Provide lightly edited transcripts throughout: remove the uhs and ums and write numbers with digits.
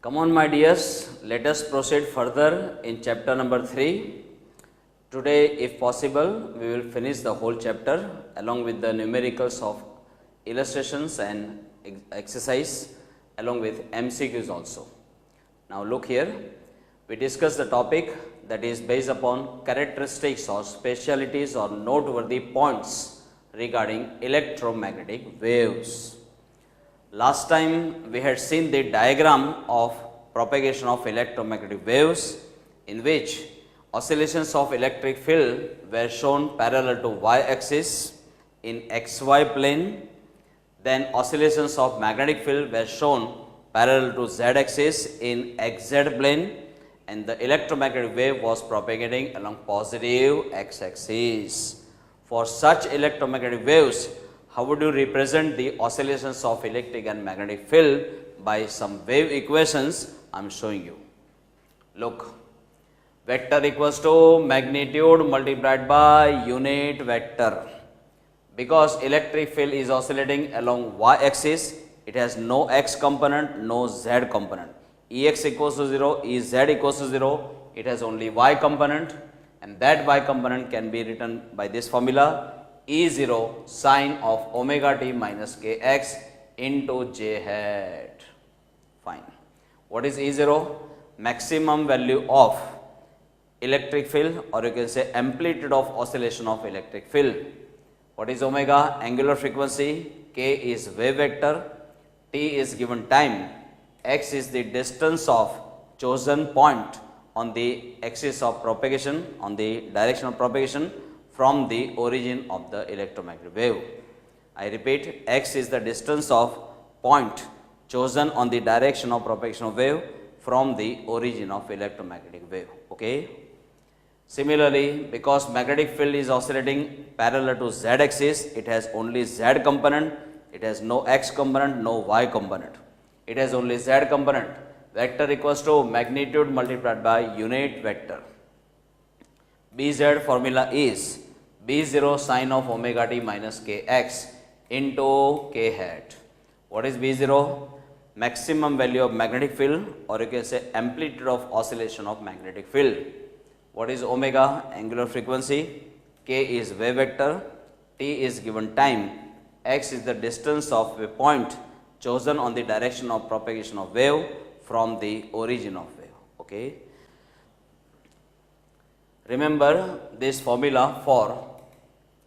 Come on, my dears, let us proceed further in chapter number 3. Today, if possible, we will finish the whole chapter along with the numericals of illustrations and exercise along with MCQs also. Now, look here, we discuss the topic that is based upon characteristics or specialities or noteworthy points regarding electromagnetic waves. Last time we had seen the diagram of propagation of electromagnetic waves in which oscillations of electric field were shown parallel to y-axis in xy plane, then oscillations of magnetic field were shown parallel to z-axis in xz plane, and the electromagnetic wave was propagating along positive x-axis. For such electromagnetic waves, how would you represent the oscillations of electric and magnetic field? By some wave equations I am showing you. Look, vector equals to magnitude multiplied by unit vector. Because electric field is oscillating along y-axis, it has no x component, no z component. Ex equals to 0, Ez equals to 0, it has only y component, and that y component can be written by this formula, E0 sine of omega t minus kx into j hat. Fine. What is E0? Maximum value of electric field, or you can say amplitude of oscillation of electric field. What is omega? Angular frequency, k is wave vector, t is given time, x is the distance of chosen point on the axis of propagation, on the direction of propagation from the origin of the electromagnetic wave. I repeat, x is the distance of point chosen on the direction of propagation of wave from the origin of electromagnetic wave. Okay. Similarly, because magnetic field is oscillating parallel to z-axis, it has only z component, it has no x component, no y component. It has only z component. Vector equals to magnitude multiplied by unit vector. Bz formula is B0 sine of omega t minus kx into k hat. What is B0? Maximum value of magnetic field, or you can say amplitude of oscillation of magnetic field. What is omega? Angular frequency, k is wave vector, t is given time, x is the distance of a point chosen on the direction of propagation of wave from the origin of wave. Okay. Remember this formula for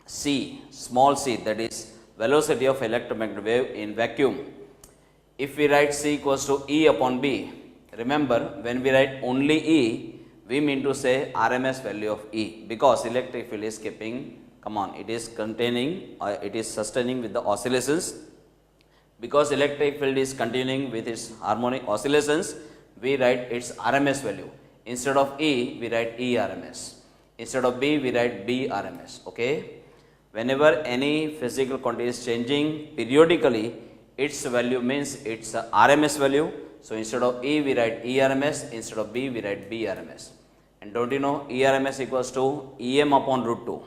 c, small c, that is velocity of electromagnetic wave in vacuum. If we write c equals to E upon B, remember when we write only E, we mean to say RMS value of E, because electric field is keeping, it is containing, it is sustaining with the oscillations. Because electric field is continuing with its harmonic oscillations, we write its RMS value. Instead of E, we write ERMS. Instead of B, we write BRMS. Okay. Whenever any physical quantity is changing periodically, its value means its RMS value. So instead of E, we write ERMS. Instead of B, we write BRMS. And don't you know, ERMS equals to EM upon root 2.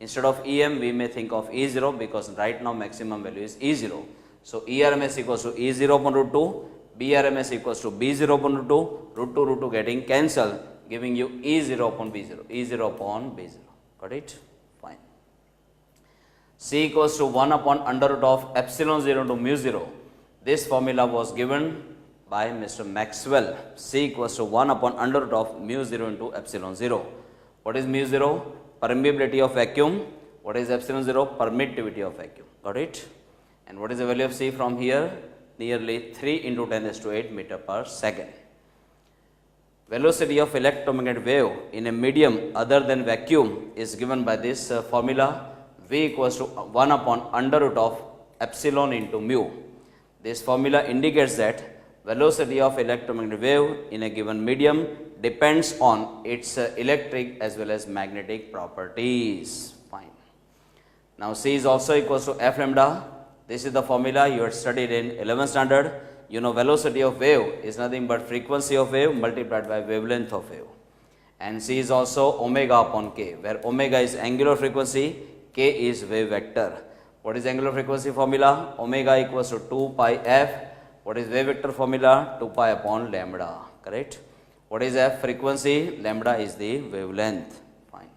Instead of EM, we may think of E0, because right now maximum value is E0. So ERMS equals to E0 upon root 2, BRMS equals to B0 upon root 2 getting cancelled, giving you E0 upon B0, E0 upon B0. Got it? Fine. C equals to 1 upon under root of epsilon 0 to mu 0. This formula was given by Mr. Maxwell. C equals to 1 upon under root of mu 0 into epsilon 0. What is mu 0? Permeability of vacuum. What is epsilon 0? Permittivity of vacuum. Got it? And what is the value of C from here? Nearly 3 into 10 raised to 8 meter per second. Velocity of electromagnetic wave in a medium other than vacuum is given by this formula, V equals to 1 upon under root of epsilon into mu. This formula indicates that velocity of electromagnetic wave in a given medium depends on its electric as well as magnetic properties. Fine. Now C is also equals to F lambda. This is the formula you had studied in 11th standard. You know, velocity of wave is nothing but frequency of wave multiplied by wavelength of wave. And C is also omega upon k, where omega is angular frequency, k is wave vector. What is angular frequency formula? Omega equals to 2 pi f. What is wave vector formula? 2 pi upon lambda, correct? What is F? Frequency. Lambda is the wavelength. Fine.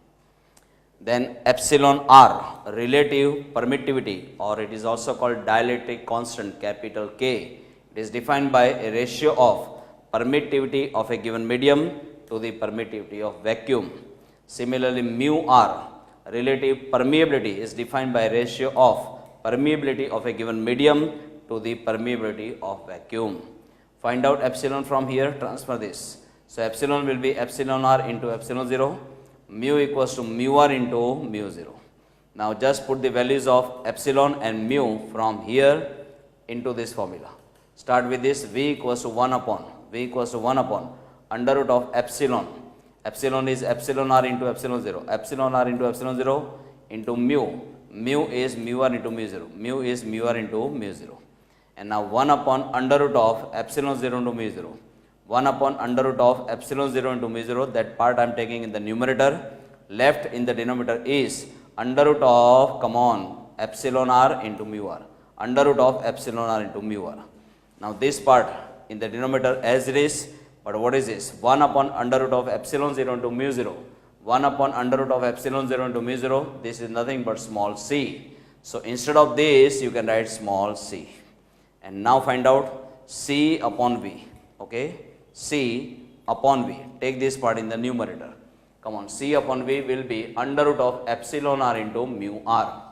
Then epsilon r, relative permittivity, or it is also called dielectric constant, capital K. It is defined by a ratio of permittivity of a given medium to the permittivity of vacuum. Similarly, mu r, relative permeability, is defined by a ratio of permeability of a given medium to the permeability of vacuum. Find out epsilon from here, transfer this. So epsilon will be epsilon r into epsilon 0, mu equals to mu r into mu 0. Now just put the values of epsilon and mu from here into this formula. Start with this, v equals to 1 upon under root of epsilon. Epsilon is epsilon r into epsilon 0, epsilon r into epsilon 0 into mu. Mu is mu r into mu 0, mu is mu r into mu 0. And now 1 upon under root of epsilon 0 into mu 0. 1 upon under root of epsilon 0 into mu 0, that part I am taking in the numerator. Left in the denominator is under root of, come on, epsilon r into mu r. Under root of epsilon r into mu r. Now this part in the denominator as it is, but what is this? 1 upon under root of epsilon 0 into mu 0. 1 upon under root of epsilon 0 into mu 0, this is nothing but small c. So instead of this, you can write small c. And now find out c upon v, okay? C upon v, take this part in the numerator. Come on, c upon v will be under root of epsilon r into mu r.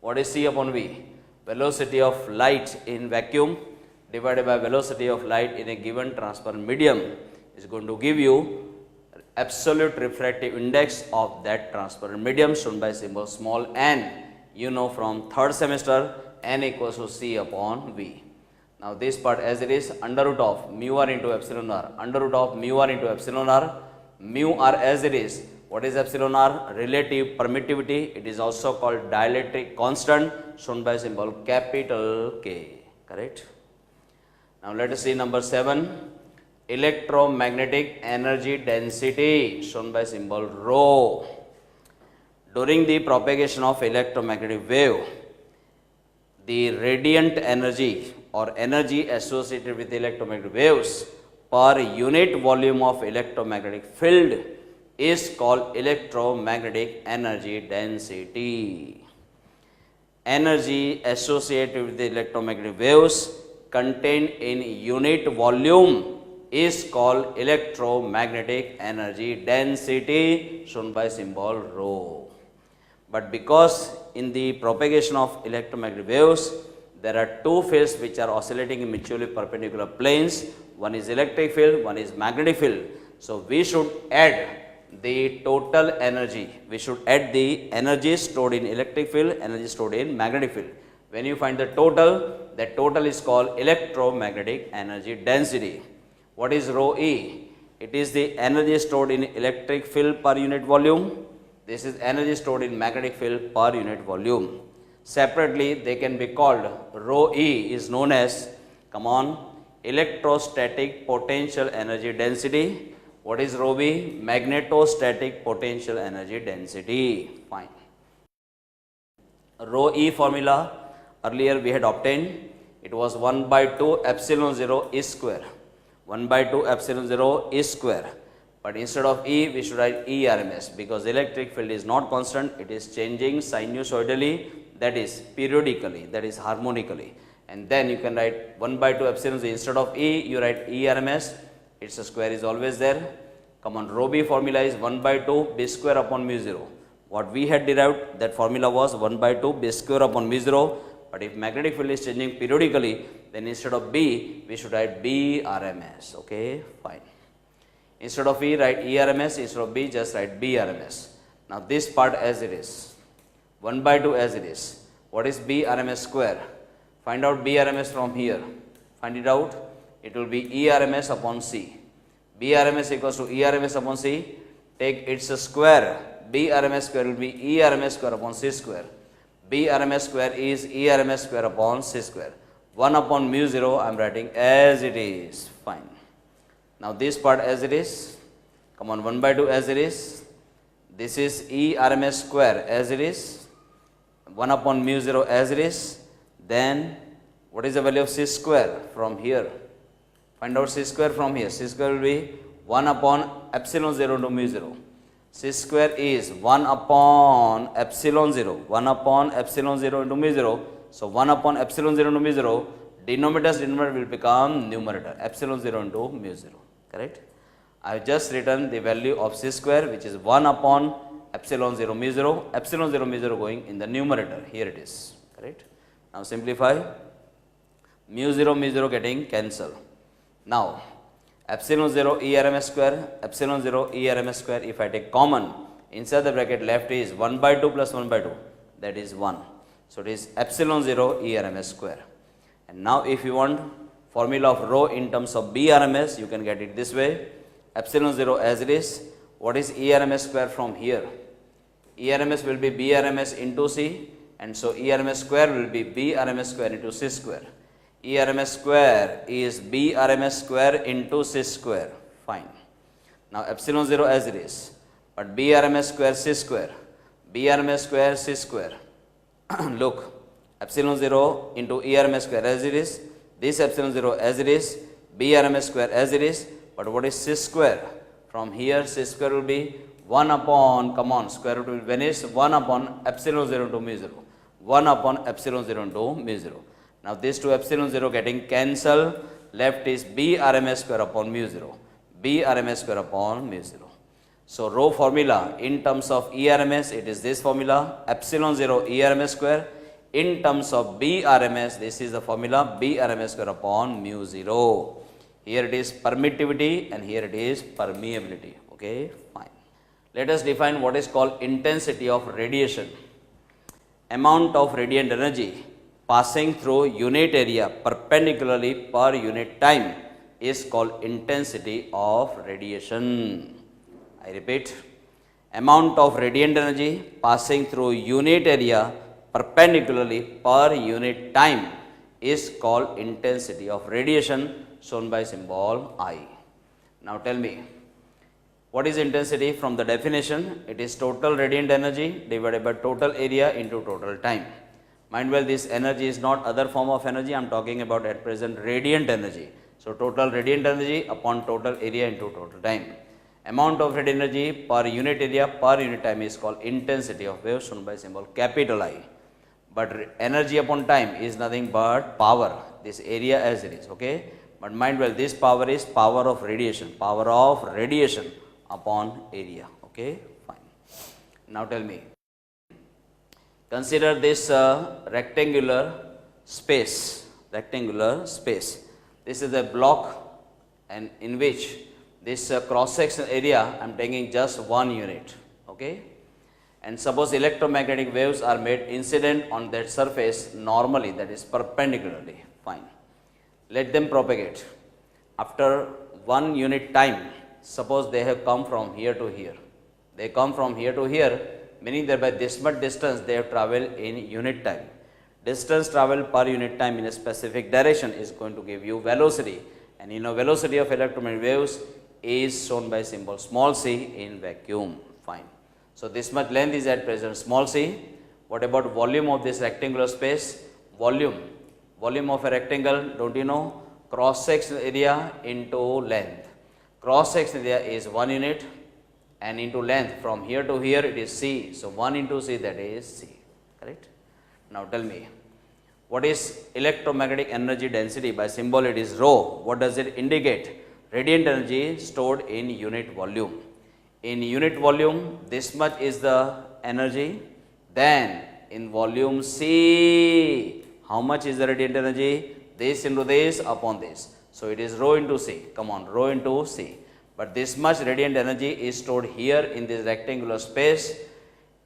What is c upon v? Velocity of light in vacuum divided by velocity of light in a given transparent medium is going to give you absolute refractive index of that transparent medium, shown by symbol small n. You know from third semester, n equals to c upon v. Now this part as it is, under root of mu r into epsilon r, under root of mu r into epsilon r, mu r as it is. What is epsilon r? Relative permittivity. It is also called dielectric constant, shown by symbol capital K, correct? Now let us see number 7, electromagnetic energy density, shown by symbol rho. During the propagation of electromagnetic wave, the radiant energy or energy associated with electromagnetic waves per unit volume of electromagnetic field is called electromagnetic energy density. Energy associated with the electromagnetic waves contained in unit volume is called electromagnetic energy density, shown by symbol rho. But because in the propagation of electromagnetic waves, there are two fields which are oscillating in mutually perpendicular planes. One is electric field, one is magnetic field. So we should add the total energy. We should add the energy stored in electric field, energy stored in magnetic field. When you find the total, that total is called electromagnetic energy density. What is rho e? It is the energy stored in electric field per unit volume. This is energy stored in magnetic field per unit volume. Separately, they can be called, rho e is known as, come on, electrostatic potential energy density. What is rho b? Magnetostatic potential energy density. Fine. Rho e formula earlier we had obtained. It was 1 by 2 epsilon 0 e square. 1 by 2 epsilon 0 e square. But instead of E, we should write ERMS, because electric field is not constant, it is changing sinusoidally, that is periodically, that is harmonically. And then you can write 1 by 2 epsilon 0, instead of E, you write ERMS, its square is always there. Come on, rho b formula is 1 by 2 b square upon mu 0. What we had derived, that formula was 1 by 2 b square upon mu 0. But if magnetic field is changing periodically, then instead of B, we should write BRMS. Okay, fine. Instead of E, write ERMS, instead of B, just write BRMS. Now this part as it is, 1 by 2 as it is. What is BRMS square? Find out BRMS from here. Find it out. It will be ERMS upon C. BRMS equals to ERMS upon C. Take its square. BRMS square will be ERMS square upon C square. BRMS square is ERMS square upon C square. 1 upon mu 0 I am writing as it is. Fine. Now this part as it is. Come on, 1 by 2 as it is. This is ERMS square as it is. 1 upon mu 0 as it is. Then What is the value of C square from here? Find out C square from here. C square will be 1 upon epsilon 0 into mu 0. C square is 1 upon epsilon 0. 1 upon epsilon 0 into mu 0. So 1 upon epsilon 0 into mu 0. Denominator will become numerator. Epsilon 0 into mu 0. Correct? I have just written the value of C square, which is 1 upon epsilon 0 mu 0. Epsilon 0 mu 0 going in the numerator. Here it is. Correct? Now simplify. Mu 0 getting cancelled. Now epsilon 0 E RMS square, epsilon 0 E RMS square, if I take common, inside the bracket left is 1 by 2 plus 1 by 2, that is 1. So it is epsilon 0 E RMS square. And now if you want formula of rho in terms of B RMS, you can get it this way. Epsilon 0 as it is. What is E RMS square from here? E RMS will be B RMS into C, and so E RMS square will be B RMS square into C square. E RMS square is B RMS square into C square. Fine. Now epsilon 0 as it is, but B RMS square C square, B RMS square C square. Look, epsilon 0 into E RMS square as it is, this epsilon 0 as it is, B RMS square as it is, but what is C square? From here C square will be 1 upon, come on, square root will vanish, 1 upon epsilon 0 into mu 0. 1 upon epsilon 0 into mu 0. Now these two epsilon 0 getting cancelled, left is B RMS square upon mu 0, B RMS square upon mu 0. So rho formula in terms of E RMS, it is this formula, epsilon 0 E RMS square. In terms of B RMS, this is the formula, B RMS square upon mu 0. Here it is permittivity and here it is permeability. Okay, fine. Let us define what is called intensity of radiation. Amount of radiant energy passing through unit area perpendicularly per unit time is called intensity of radiation. I repeat, amount of radiant energy passing through unit area perpendicularly per unit time is called intensity of radiation, shown by symbol I. Now tell me, what is intensity? From the definition, it is total radiant energy divided by total area into total time. Mind well, this energy is not other form of energy. I am talking about at present radiant energy. So total radiant energy upon total area into total time. Amount of radiant energy per unit area per unit time is called intensity of wave, shown by symbol capital I. But energy upon time is nothing but power, this area as it is. Okay, but mind well, this power is power of radiation upon area. Okay, fine. Now tell me, consider this rectangular space. This is a block, and in which this cross section area I am taking just 1 unit. Okay, and suppose electromagnetic waves are made incident on that surface normally, that is perpendicularly. Fine. Let them propagate. After 1 unit time, suppose they have come from here to here. They come from here to here, meaning that by this much distance they have travelled in unit time. Distance travelled per unit time in a specific direction is going to give you velocity, and you know velocity of electromagnetic waves is shown by symbol small c in vacuum. Fine. So this much length is at present small c. What about volume of this rectangular space? Volume of a rectangle, don't you know? Cross section area into length. Cross section area is 1 unit, and into length from here to here it is c. So 1 into c, that is c. Correct? Now tell me, what is electromagnetic energy density? By symbol it is rho. What does it indicate? Radiant energy stored in unit volume. In unit volume, this much is the energy. Then in volume C, how much is the radiant energy? This into this upon this. So it is rho into C. Come on, rho into C. But this much radiant energy is stored here in this rectangular space.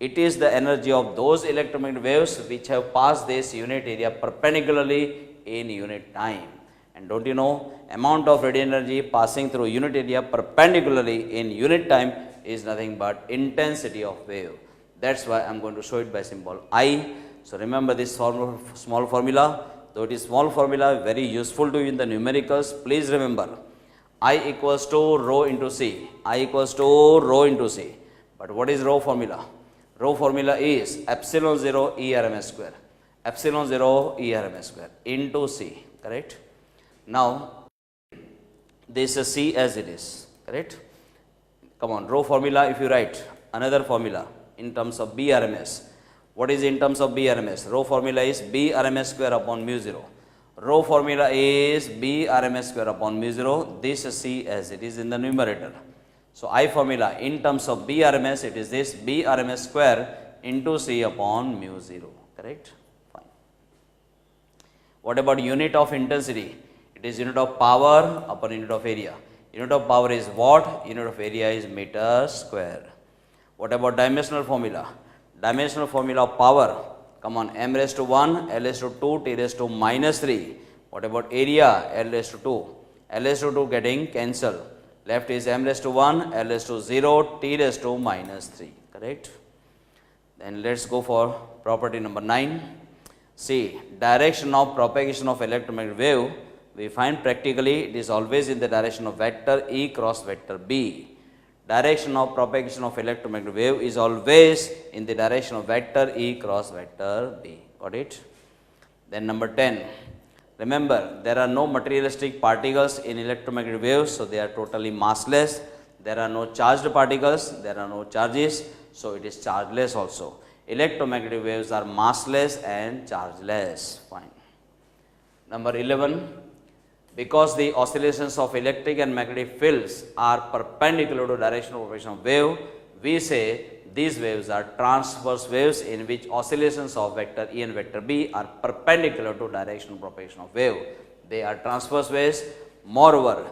It is the energy of those electromagnetic waves which have passed this unit area perpendicularly in unit time. And don't you know, amount of radiant energy passing through unit area perpendicularly in unit time is nothing but intensity of wave. That's why I am going to show it by symbol I. So remember this small formula. Though it is small formula, very useful to you in the numericals. Please remember, I equals to rho into C. I equals to rho into C. But what is rho formula? Rho formula is epsilon 0 E RMS square. epsilon 0 E RMS square into C, correct. Now, this is C as it is, correct. Come on, rho formula if you write another formula in terms of B RMS. What is in terms of B RMS? Rho formula is B RMS square upon mu 0. Rho formula is B RMS square upon mu 0. This is C as it is in the numerator. So, I formula in terms of B RMS, it is this B RMS square into C upon mu 0, correct. Fine. What about unit of intensity? It is unit of power upon unit of area. Unit of power is watt, unit of area is meter square. What about dimensional formula? Dimensional formula of power, come on, m raised to 1, l raised to 2, t raised to minus 3. What about area? L raised to 2. L raised to 2 getting cancelled. Left is m raised to 1, l raised to 0, t raised to minus 3, correct. Then let's go for property number 9. See, direction of propagation of electromagnetic wave, we find practically it is always in the direction of vector E cross vector B. Direction of propagation of electromagnetic wave is always in the direction of vector E cross vector B. Got it? Then number 10. Remember, there are no materialistic particles in electromagnetic waves, so they are totally massless. There are no charged particles, there are no charges, so it is chargeless also. Electromagnetic waves are massless and chargeless. Fine. Number 11. Because the oscillations of electric and magnetic fields are perpendicular to direction of propagation of wave, we say these waves are transverse waves in which oscillations of vector E and vector B are perpendicular to direction of propagation of wave. They are transverse waves. Moreover,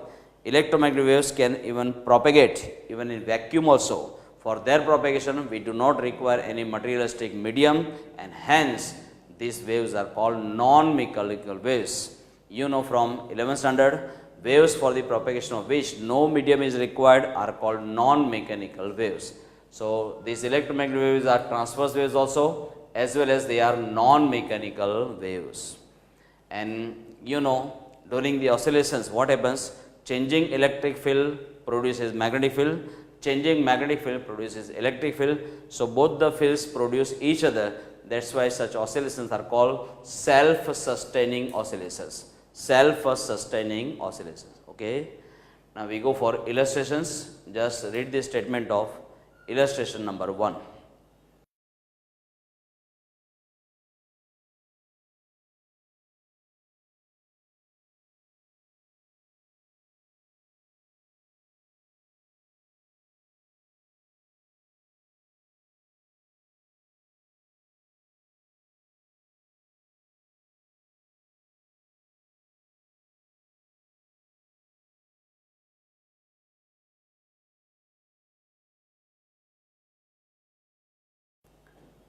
electromagnetic waves can even propagate even in vacuum also. For their propagation, we do not require any materialistic medium, and hence these waves are called non-mechanical waves. You know from 11th standard, waves for the propagation of which no medium is required are called non-mechanical waves. So, these electromagnetic waves are transverse waves also, as well as they are non-mechanical waves. And you know, during the oscillations, what happens? Changing electric field produces magnetic field, changing magnetic field produces electric field. So, both the fields produce each other. That's why such oscillations are called self-sustaining oscillations. Self-sustaining oscillations. Okay. Now we go for illustrations. Just read the statement of illustration number 1.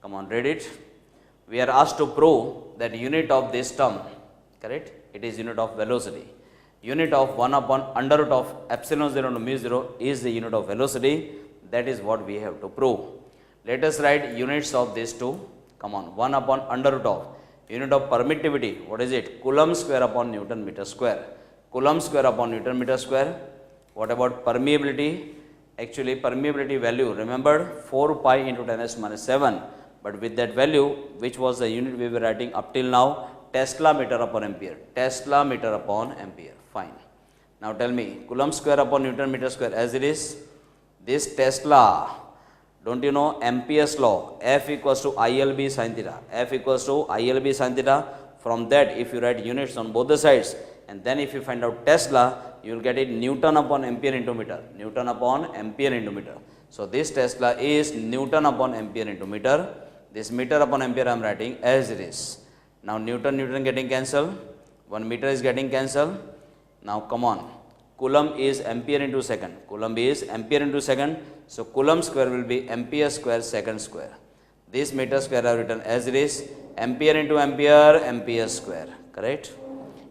Come on, read it. We are asked to prove that unit of this term, correct? It is unit of velocity. Unit of 1 upon under root of epsilon 0 to mu 0 is the unit of velocity. That is what we have to prove. Let us write units of these two. Come on, 1 upon under root of unit of permittivity. What is it? Coulomb square upon Newton meter square. Coulomb square upon Newton meter square. What about permeability? Actually, permeability value, remember 4 pi into 10 raised to minus 7. But with that value, which was the unit we were writing up till now, Tesla meter upon ampere. Tesla meter upon ampere. Fine. Now tell me, Coulomb square upon Newton meter square as it is. This Tesla, don't you know Ampere's law? F equals to ILB sin theta. F equals to ILB sin theta. From that, if you write units on both the sides, and then if you find out Tesla, you will get it Newton upon ampere into meter. Newton upon ampere into meter. So this Tesla is Newton upon ampere into meter. This meter upon ampere I am writing as it is. Now Newton getting cancelled. 1 meter is getting cancelled. Now come on. Coulomb is ampere into second. Coulomb is ampere into second. So Coulomb square will be ampere square second square. This meter square I have written as it is. Ampere into ampere, ampere square. Correct?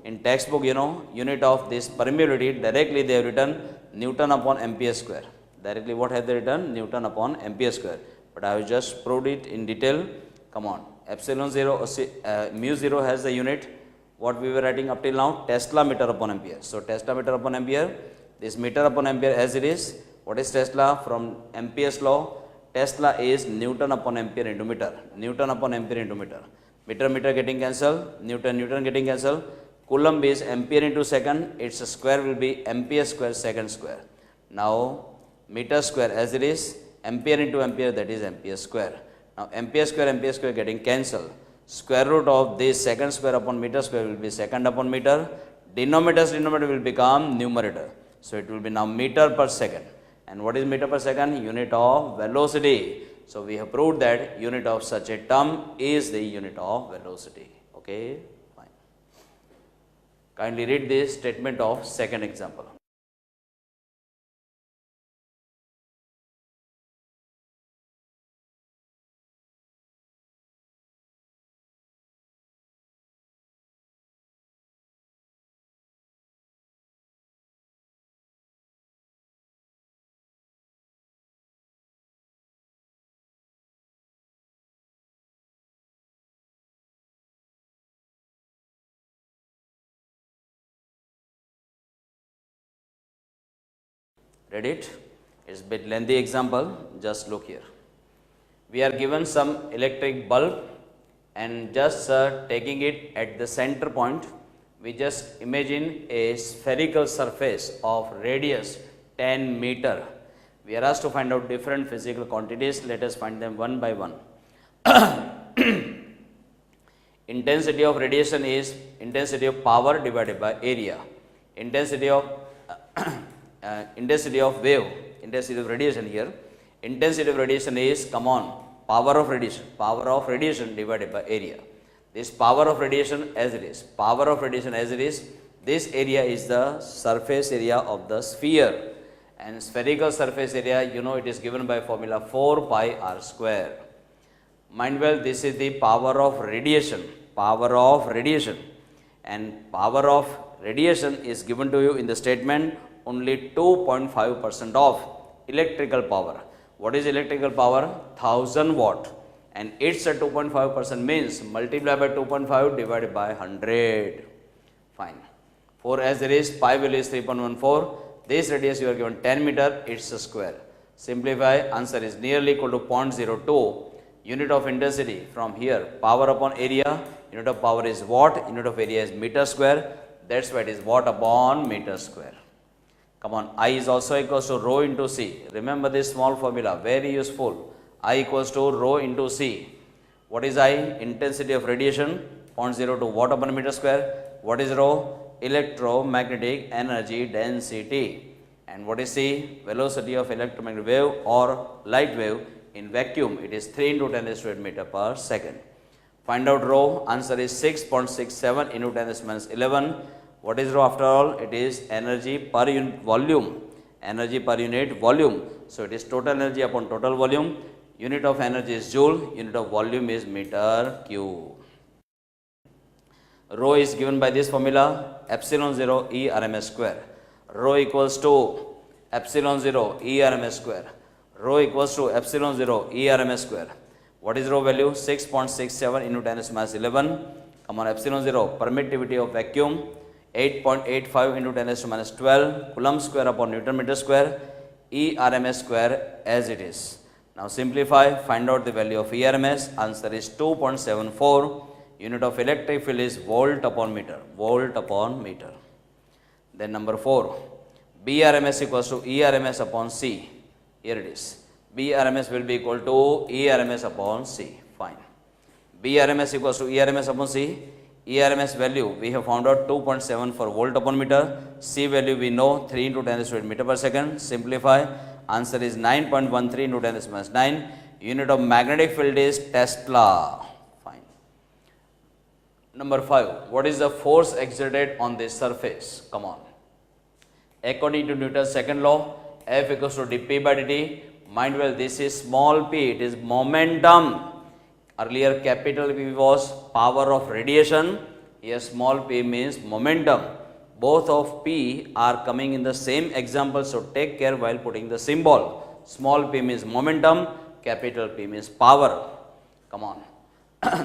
In textbook, you know, unit of this permeability, directly they have written Newton upon ampere square. Directly what have they written? Newton upon ampere square. But I have just proved it in detail. Come on. Epsilon 0, mu 0 has the unit. What we were writing up till now? Tesla meter upon ampere. So Tesla meter upon ampere. This meter upon ampere as it is. What is Tesla? From Ampere's law, Tesla is Newton upon ampere into meter. Newton upon ampere into meter. Meter getting cancelled, Newton getting cancelled. Coulomb is ampere into second, its square will be ampere square second square. Now meter square as it is, ampere into ampere, that is ampere square. Now ampere square getting cancelled. Square root of this second square upon meter square will be second upon meter. Denominator will become numerator. So it will be now meter per second. And what is meter per second? Unit of velocity. So we have proved that unit of such a term is the unit of velocity. Okay, fine. Kindly read this statement of second example. Read it. It's a bit lengthy example. Just look here. We are given some electric bulb and just taking it at the center point, we just imagine a spherical surface of radius 10 meter. We are asked to find out different physical quantities. Let us find them one by one. Intensity of radiation is intensity of power divided by area. Intensity of intensity of radiation here. Intensity of radiation is, come on, power of radiation divided by area. This power of radiation as it is, this area is the surface area of the sphere, and spherical surface area, you know, it is given by formula 4 pi r square. Mind well, this is the power of radiation, and power of radiation is given to you in the statement only 2.5% of electrical power. What is electrical power? 1000 watt, and it's a 2.5% means multiply by 2.5 divided by 100. Fine. 4 as it is, pi value is 3.14. This radius you are given 10 meter, it's a square. Simplify, answer is nearly equal to 0.02. Unit of intensity from here, power upon area, unit of power is watt, unit of area is meter square. That's why it is watt upon meter square. Come on, I is also equals to rho into C. Remember this small formula, very useful. I equals to rho into C. What is I? Intensity of radiation, 0.02 watt upon meter square. What is rho? Electromagnetic energy density. And what is C? Velocity of electromagnetic wave or light wave in vacuum. It is 3 into 10 raised to 8 meter per second. Find out rho. Answer is 6.67 into 10 raised to minus 11. What is rho after all? It is energy per unit volume. So it is total energy upon total volume. Unit of energy is joule. Unit of volume is meter cube. Rho is given by this formula, epsilon 0 E RMS square. Rho equals to epsilon 0 E RMS square. Rho equals to epsilon 0 E RMS square. What is rho value? 6.67 into 10 raised to minus 11. Come on, epsilon 0, permittivity of vacuum, 8.85 into 10 raised to minus 12, Coulomb square upon Newton meter square, E RMS square as it is. Now simplify, find out the value of ERMS. Answer is 2.74. Unit of electric field is volt upon meter. Then number 4, BRMS equals to ERMS upon C. Here it is. BRMS will be equal to ERMS upon C. Fine. BRMS equals to ERMS upon C. ERMS value we have found out 2.7 for volt upon meter. C value we know 3 into 10 raised to 8 meter per second. Simplify. Answer is 9.13 into 10 raised to minus 9. Unit of magnetic field is Tesla. Fine. Number 5. What is the force exerted on this surface? Come on. According to Newton's second law, F equals to dp by dt. Mind well, this is small p. It is momentum. Earlier capital P was power of radiation. Here small p means momentum. Both of P are coming in the same example, so take care while putting the symbol. Small p means momentum, capital P means power. Come on.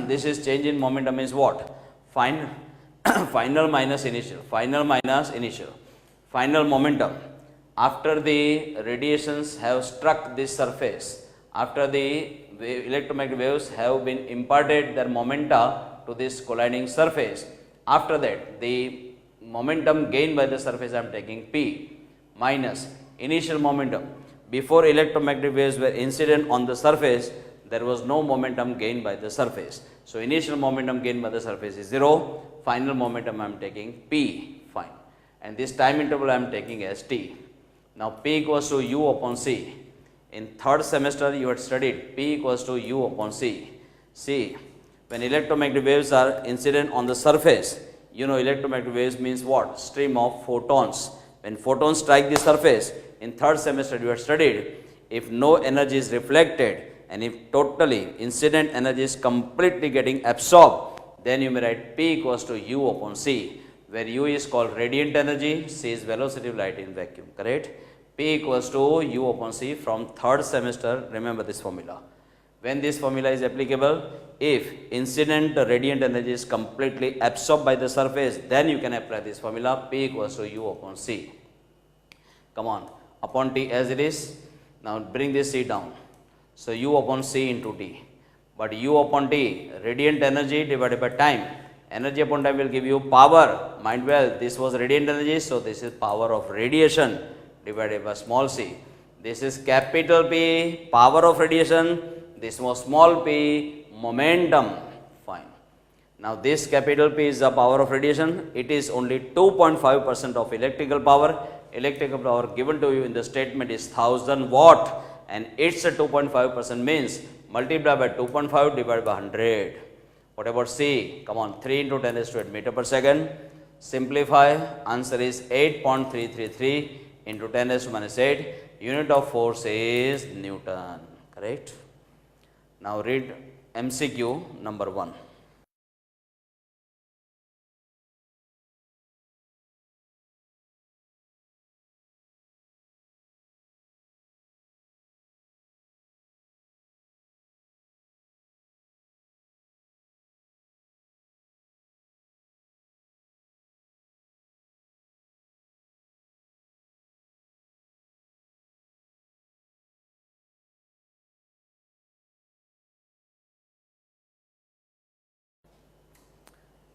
This is change in momentum means what? Final minus initial. Final momentum. After the radiations have struck this surface, after the electromagnetic waves have been imparted their momenta to this colliding surface. After that, the momentum gained by the surface I am taking P minus initial momentum. Before electromagnetic waves were incident on the surface, there was no momentum gained by the surface. So, initial momentum gained by the surface is 0, final momentum I am taking P, fine, and this time interval I am taking as T. Now, P equals to U upon C. In third semester you had studied P equals to U upon C. See, when electromagnetic waves are incident on the surface, you know electromagnetic waves means what? Stream of photons. When photons strike the surface, in third semester you had studied, if no energy is reflected and if totally incident energy is completely getting absorbed, then you may write P equals to U upon C, where U is called radiant energy, C is velocity of light in vacuum, correct? P equals to U upon C from third semester, remember this formula. When this formula is applicable, if incident radiant energy is completely absorbed by the surface, then you can apply this formula P equals to U upon C. Come on, upon T as it is. Now bring this C down. So U upon C into T. But U upon T, radiant energy divided by time. Energy upon time will give you power. Mind well, this was radiant energy, so this is power of radiation divided by small c. This is capital P, power of radiation. This was small p, momentum. Fine. Now this capital P is the power of radiation. It is only 2.5% of electrical power. Electrical power given to you in the statement is 1000 watt, and it's a 2.5% means multiply by 2.5 divided by 100. What about C? Come on, 3 into 10 raised to 8 meter per second. Simplify, answer is 8.333 into 10 raised to minus 8. Unit of force is Newton, correct? Now read MCQ number 1.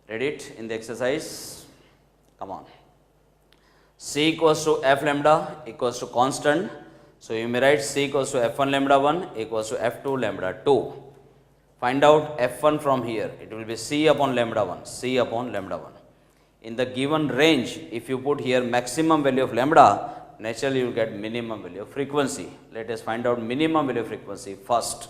Read it in the exercise. Come on. C equals to F lambda equals to constant. So you may write C equals to F1 lambda 1 equals to F2 lambda 2. Find out F1 from here. It will be C upon lambda 1. C upon lambda 1. In the given range, if you put here maximum value of lambda, naturally you will get minimum value of frequency. Let us find out minimum value of frequency first.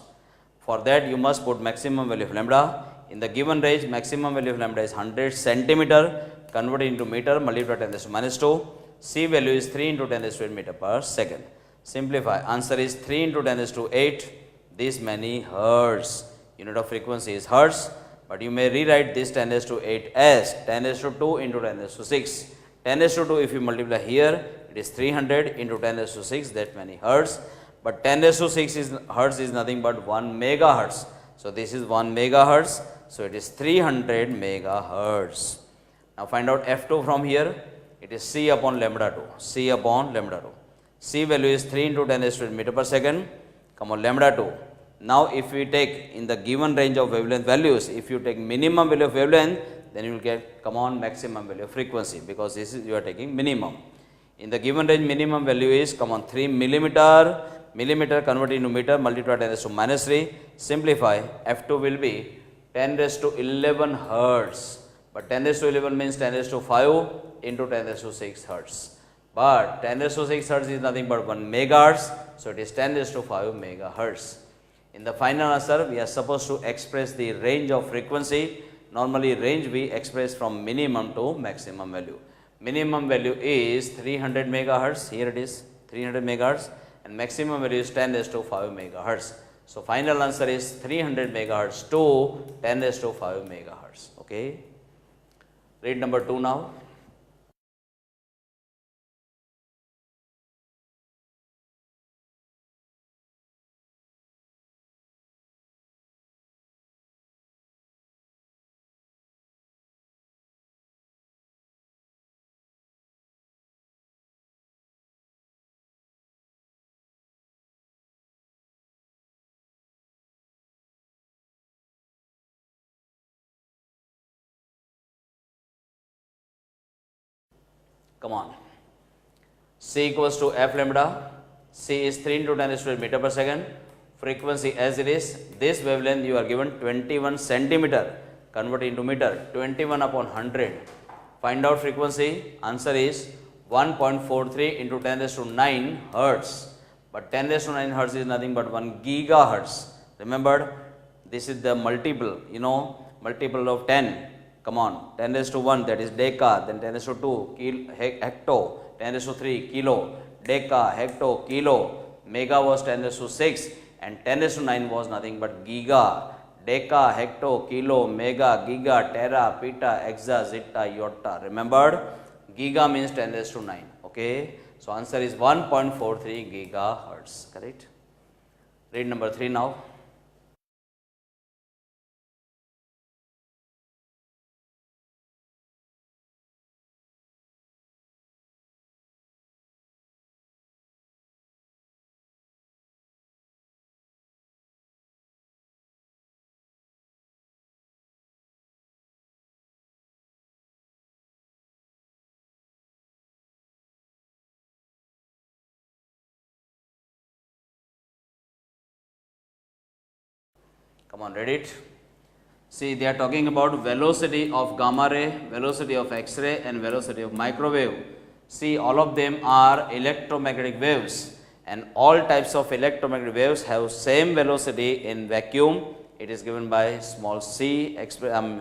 For that, you must put maximum value of lambda. In the given range, maximum value of lambda is 100 centimeter, converted into meter, multiplied 10 raised to minus 2. C value is 3 into 10 raised to 8 meter per second. Simplify, answer is 3 into 10 raised to 8, this many hertz. Unit of frequency is hertz, but you may rewrite this 10 raised to 8 as 10 raised to 2 into 10 raised to 6. 10 raised to 2, if you multiply here, it is 300 into 10 raised to 6, that many hertz. But 10 raised to 6 is hertz is nothing but 1 megahertz. So this is 1 megahertz. So it is 300 megahertz. Now find out F2 from here. It is C upon lambda 2. C upon lambda 2. C value is 3 into 10 raised to 8 meter per second. Come on, lambda 2. Now if we take in the given range of wavelength values, if you take minimum value of wavelength, then you will get, come on, maximum value of frequency, because this is you are taking minimum. In the given range, minimum value is, come on, 3 millimeter. Millimeter converted into meter, multiplied 10 raised to minus 3. Simplify, F2 will be 10 raised to 11 hertz. But 10 raised to 11 means 10 raised to 5 into 10 raised to 6 hertz. But 10 raised to 6 hertz is nothing but 1 megahertz. So it is 10 raised to 5 megahertz. In the final answer, we are supposed to express the range of frequency. Normally, range we express from minimum to maximum value. Minimum value is 300 megahertz. Here it is 300 megahertz. And maximum value is 10 raised to 5 megahertz. So final answer is 300 megahertz to 10 raised to 5 megahertz. Okay. Read number 2 now. Come on. C equals to f lambda. C is 3 into 10 raised to 8 meter per second. Frequency as it is. This wavelength you are given 21 centimeter. Convert into meter. 21 upon 100. Find out frequency. Answer is 1.43 into 10 raised to 9 hertz. But 10 raised to 9 hertz is nothing but 1 gigahertz. Remember, this is the multiple, multiple of 10. Come on, 10 raised to 1, that is deca, then 10 raised to 2, hecto, 10 raised to 3, kilo, deca, hecto, kilo, mega was 10 raised to 6, and 10 raised to 9 was nothing but giga, deca, hecto, kilo, mega, giga, tera, peta, exa, zeta, iota. Remembered? Giga means 10 raised to 9. Okay, so answer is 1.43 gigahertz. Correct? Read number 3 now. Come on, read it. See, they are talking about velocity of gamma ray, velocity of X-ray, and velocity of microwave. See, all of them are electromagnetic waves, and all types of electromagnetic waves have same velocity in vacuum. It is given by small c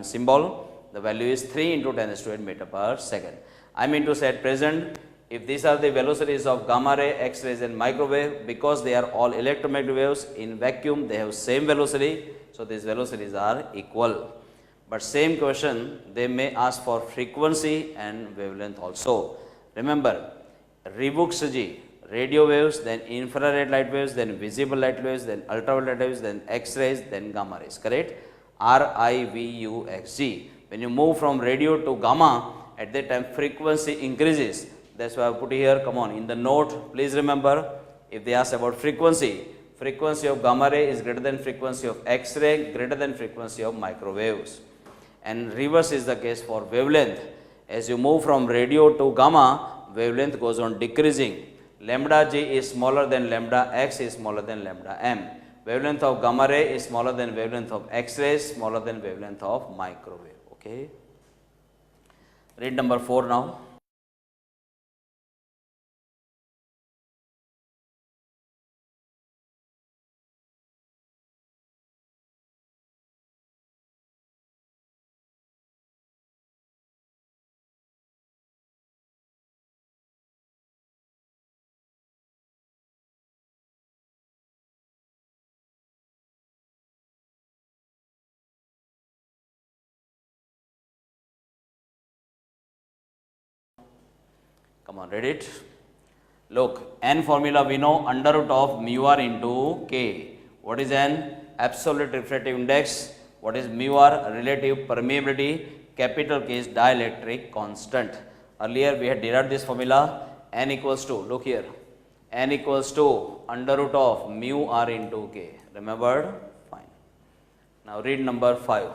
symbol. The value is 3 into 10 raised to 8 meter per second. I mean to say at present, if these are the velocities of gamma ray, X-rays, and microwave, because they are all electromagnetic waves in vacuum, they have same velocity. So these velocities are equal. But same question, they may ask for frequency and wavelength also. Remember, Revuxg, radio waves, then infrared light waves, then visible light waves, then ultraviolet light waves, then X-rays, then gamma rays. Correct? Rivuxg. When you move from radio to gamma, at that time frequency increases. That's why I put here. Come on, in the note, please remember, if they ask about frequency, frequency of gamma ray is greater than frequency of X-ray, greater than frequency of microwaves. And reverse is the case for wavelength. As you move from radio to gamma, wavelength goes on decreasing. Lambda g is smaller than lambda x is smaller than lambda m. Wavelength of gamma ray is smaller than wavelength of X-rays, smaller than wavelength of microwave. Okay. Read number 4 now. Come on, read it. Look, N formula we know, under root of mu r into K. What is N? Absolute refractive index. What is mu r? Relative permeability. Capital K is dielectric constant. Earlier we had derived this formula. N equals to, look here, N equals to under root of mu r into K. Remembered? Fine. Now read number 5.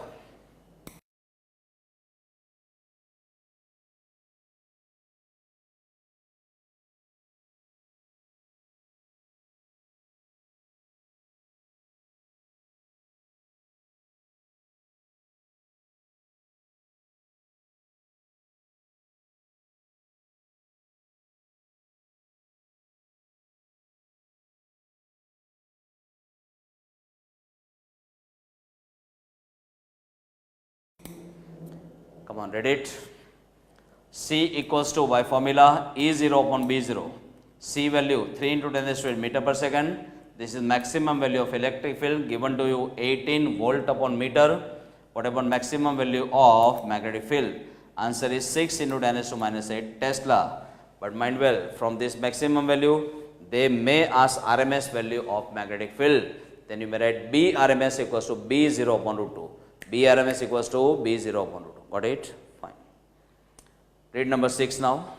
Come on, read it. C equals to, by formula, E0 upon B0. C value 3 into 10 raised to 8 meter per second. This is maximum value of electric field given to you 18 volt upon meter. What about maximum value of magnetic field? Answer is 6 into 10 raised to minus 8 Tesla. But mind well, from this maximum value, they may ask RMS value of magnetic field. Then you may write B RMS equals to B0 upon root 2. B RMS equals to B0 upon root 2. Got it? Fine. Read number 6 now.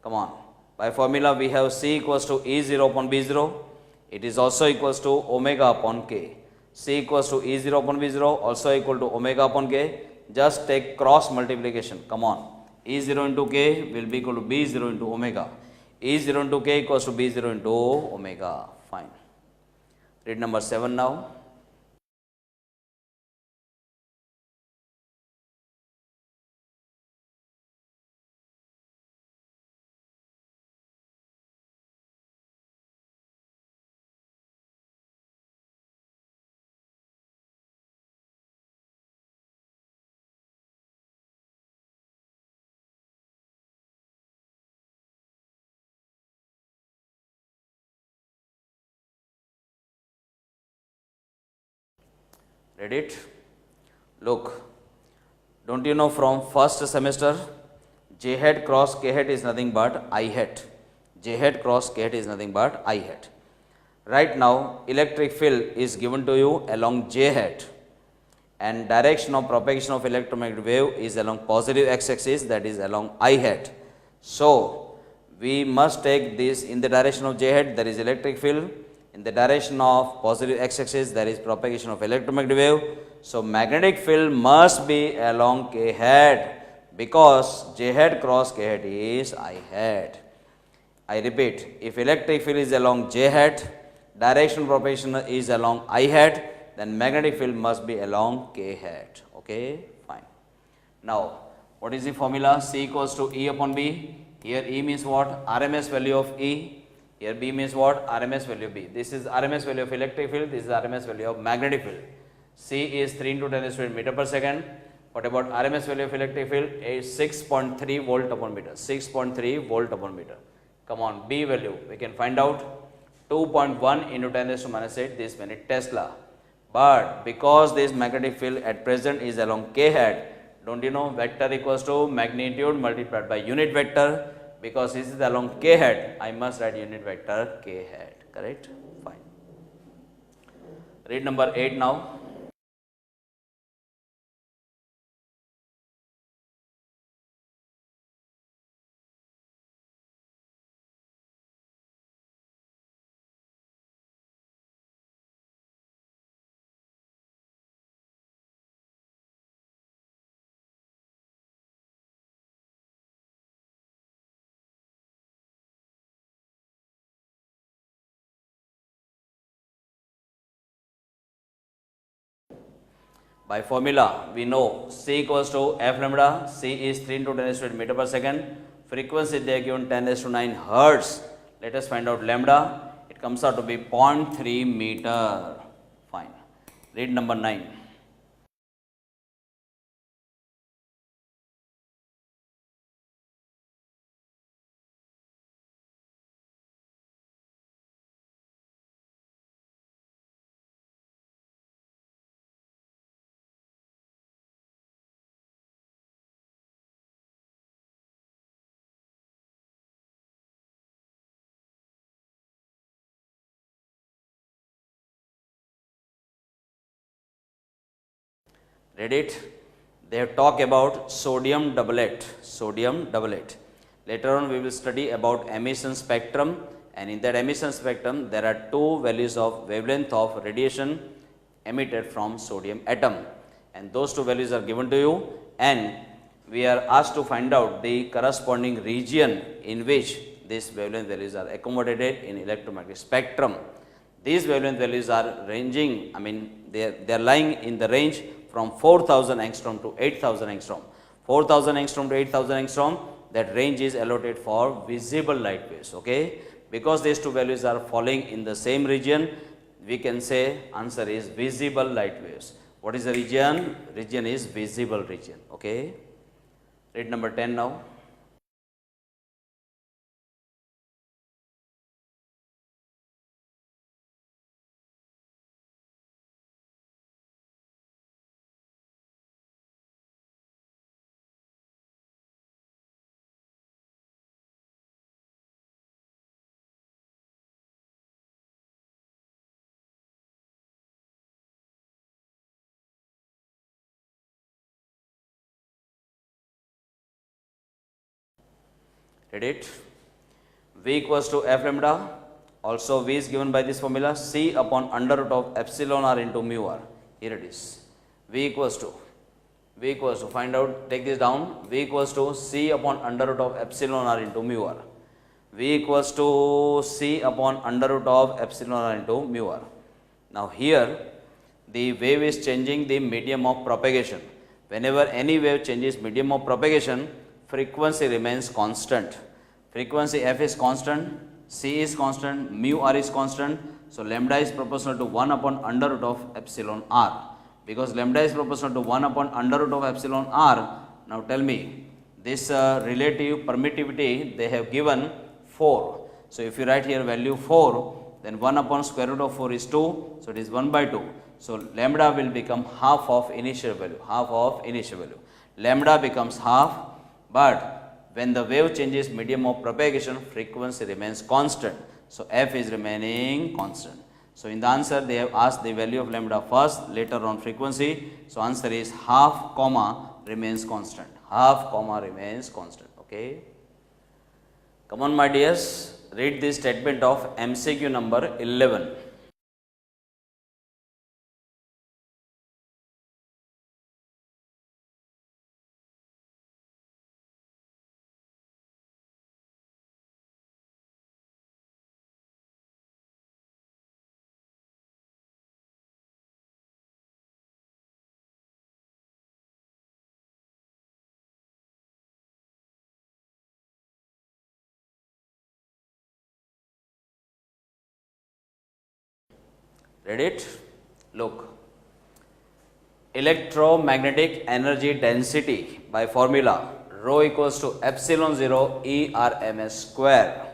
Come on. By formula we have C equals to E0 upon B0. It is also equals to omega upon K. C equals to E0 upon B0 also equal to omega upon K. Just take cross multiplication. Come on. E0 into K will be equal to B0 into omega. E0 into K equals to B0 into omega. Fine. Read number 7 now. Read it. Look, don't you know from first semester, J hat cross K hat is nothing but I hat. J hat cross K hat is nothing but I hat. Right now, electric field is given to you along J hat, and direction of propagation of electromagnetic wave is along positive x-axis, that is along I hat. So, we must take this in the direction of J hat, there is electric field. In the direction of positive x-axis, there is propagation of electromagnetic wave. So, magnetic field must be along K hat, because J hat cross K hat is I hat. I repeat, if electric field is along J hat, direction of propagation is along I hat, then magnetic field must be along K hat. Okay, fine. Now, what is the formula? C equals to E upon B. Here E means what? RMS value of E. Here B means what? RMS value of B. This is RMS value of electric field, this is RMS value of magnetic field. C is 3 into 10 to 8 meter per second. What about RMS value of electric field? Is 6.3 volt upon meter. 6.3 volt upon meter. Come on, B value we can find out. 2.1 into 10 to minus 8, this many Tesla. But because this magnetic field at present is along K hat, don't you know vector equals to magnitude multiplied by unit vector. Because this is along K hat, I must write unit vector K hat. Correct? Fine. Read number 8 now. By formula, we know C equals to F lambda. C is 3 into 10 to 8 meter per second. Frequency they are given 10 to 9 hertz. Let us find out lambda. It comes out to be 0.3 meter. Fine. Read number 9. Read it. They have talked about sodium doublet. Sodium doublet. Later on we will study about emission spectrum, and in that emission spectrum there are two values of wavelength of radiation emitted from sodium atom, and those two values are given to you, and we are asked to find out the corresponding region in which these wavelength values are accommodated in electromagnetic spectrum. These wavelength values are ranging, they are lying in the range from 4000 angstrom to 8000 angstrom. 4000 angstrom to 8000 angstrom, that range is allotted for visible light waves. Okay? Because these two values are falling in the same region, we can say answer is visible light waves. What is the region? Region is visible region. Okay? Read number 10 now. Read it. V equals to F lambda, also V is given by this formula, C upon under root of epsilon r into mu r. Here it is. V equals to, find out, take this down, V equals to C upon under root of epsilon r into mu r. V equals to C upon under root of epsilon r into mu r. Now here the wave is changing the medium of propagation. Whenever any wave changes medium of propagation, frequency remains constant. Frequency f is constant, C is constant, mu r is constant. So lambda is proportional to 1 upon under root of epsilon r. Because lambda is proportional to 1 upon under root of epsilon r, now tell me, this relative permittivity they have given 4. So if you write here value 4, then 1 upon square root of 4 is 2, so it is 1 by 2. So lambda will become half of initial value, Lambda becomes half, but when the wave changes medium of propagation, frequency remains constant. So f is remaining constant. So in the answer they have asked the value of lambda first, later on frequency. So answer is half comma remains constant. Okay. Come on my dears, read this statement of MCQ number 11. Read it? Look. Electromagnetic energy density by formula rho equals to epsilon 0 ERMS square.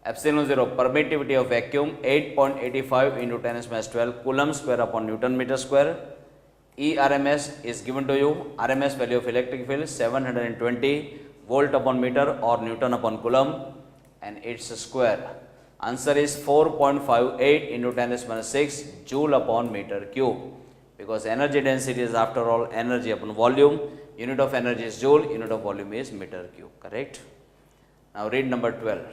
Epsilon 0 permittivity of vacuum 8.85 into 10 minus 12 coulomb square upon Newton meter square. ERMS is given to you, RMS value of electric field 720 volt upon meter or Newton upon coulomb, and its square. Answer is 4.58 into 10 minus 6 joule upon meter cube. Because energy density is after all energy upon volume, unit of energy is joule, unit of volume is meter cube, correct? Now read number 12.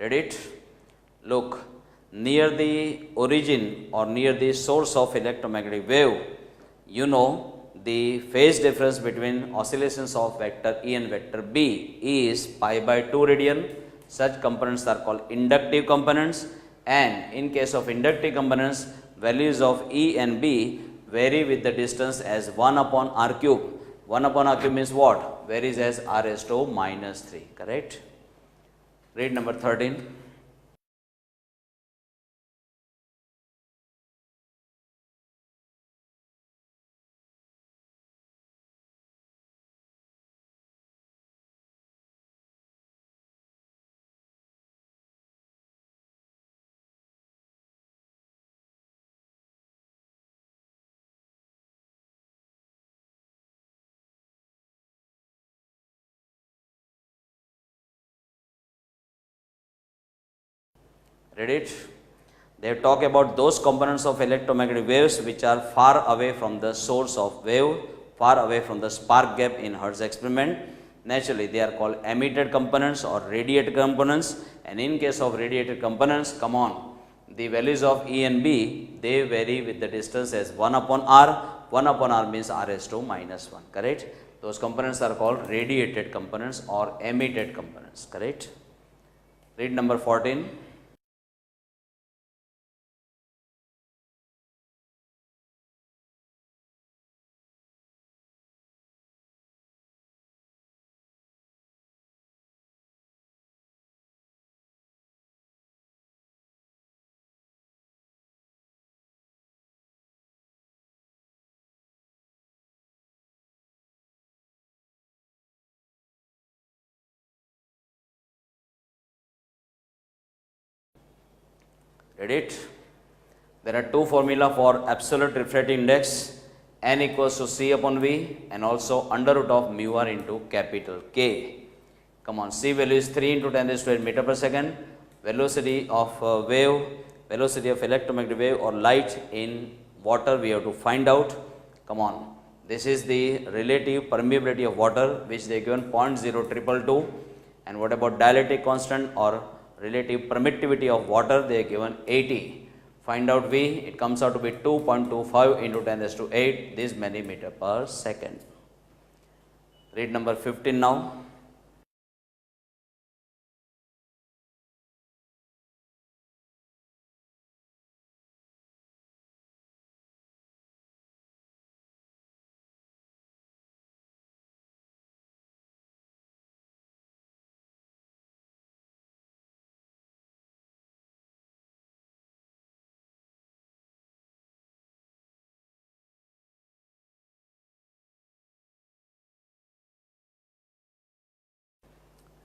Read it? Look, near the origin or near the source of electromagnetic wave, you know the phase difference between oscillations of vector E and vector B is pi by 2 radian. Such components are called inductive components, and in case of inductive components, values of E and B vary with the distance as 1 upon r cube. 1 upon r cube means what? Varies as r raised to minus 3, correct? Read number 13. Read it? They talk about those components of electromagnetic waves which are far away from the source of wave, far away from the spark gap in Hertz experiment. Naturally, they are called emitted components or radiated components, and in case of radiated components, come on, the values of E and B, they vary with the distance as 1 upon r. 1 upon r means r raised to minus 1, correct? Those components are called radiated components or emitted components, correct? Read number 14. Read it. There are two formula for absolute refractive index, n equals to c upon v and also under root of mu r into capital K. Come on, c value is 3 into 10 raised to 8 meter per second. Velocity of wave, velocity of electromagnetic wave or light in water we have to find out. Come on, this is the relative permeability of water which they given 0.0222, and what about dielectric constant or relative permittivity of water, they are given 80. Find out V, it comes out to be 2.25 into 10 raised to 8, this many meter per second. Read number 15 now.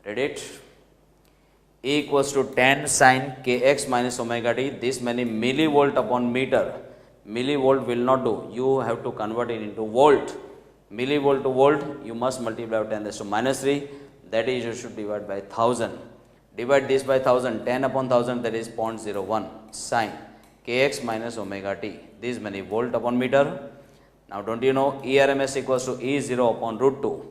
Read it. E equals to 10 sin kx minus omega t, this many millivolt upon meter. Millivolt will not do, you have to convert it into volt. Millivolt to volt, you must multiply by 10 raised to minus 3, that is you should divide by 1000. Divide this by 1000, 10 upon 1000, that is 0.01 sin kx minus omega t, this many volt upon meter. Now don't you know ERMS equals to E0 upon root 2.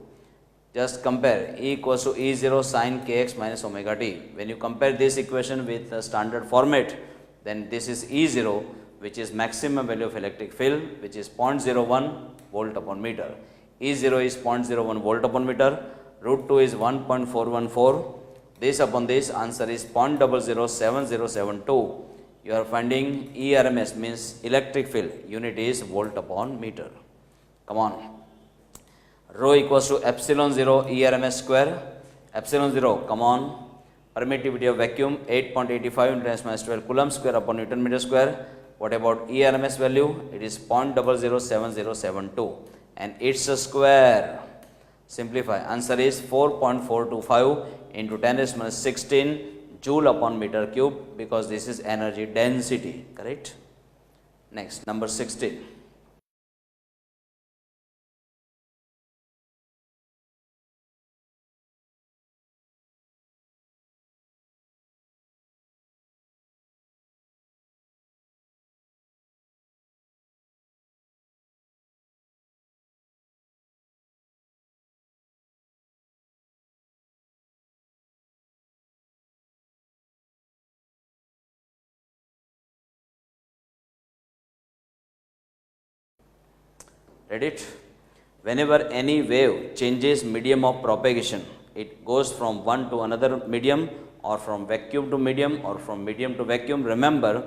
Just compare E equals to E0 sin kx minus omega t. When you compare this equation with the standard format, then this is E0, which is maximum value of electric field, which is 0.01 volt upon meter. E0 is 0.01 volt upon meter, root 2 is 1.414. This upon this answer is 0.007072. You are finding ERMS means electric field, unit is volt upon meter. Come on. Rho equals to epsilon 0 ERMS square. Epsilon 0, come on. Permittivity of vacuum 8.85 into 10 minus 12 coulomb square upon Newton meter square. What about ERMS value? It is 0.007072 and it's a square. Simplify. Answer is 4.425 into 10 raised minus 16 joule upon meter cube, because this is energy density. Correct? Next, number 16. Read it. Whenever any wave changes medium of propagation, it goes from one to another medium or from vacuum to medium or from medium to vacuum. Remember,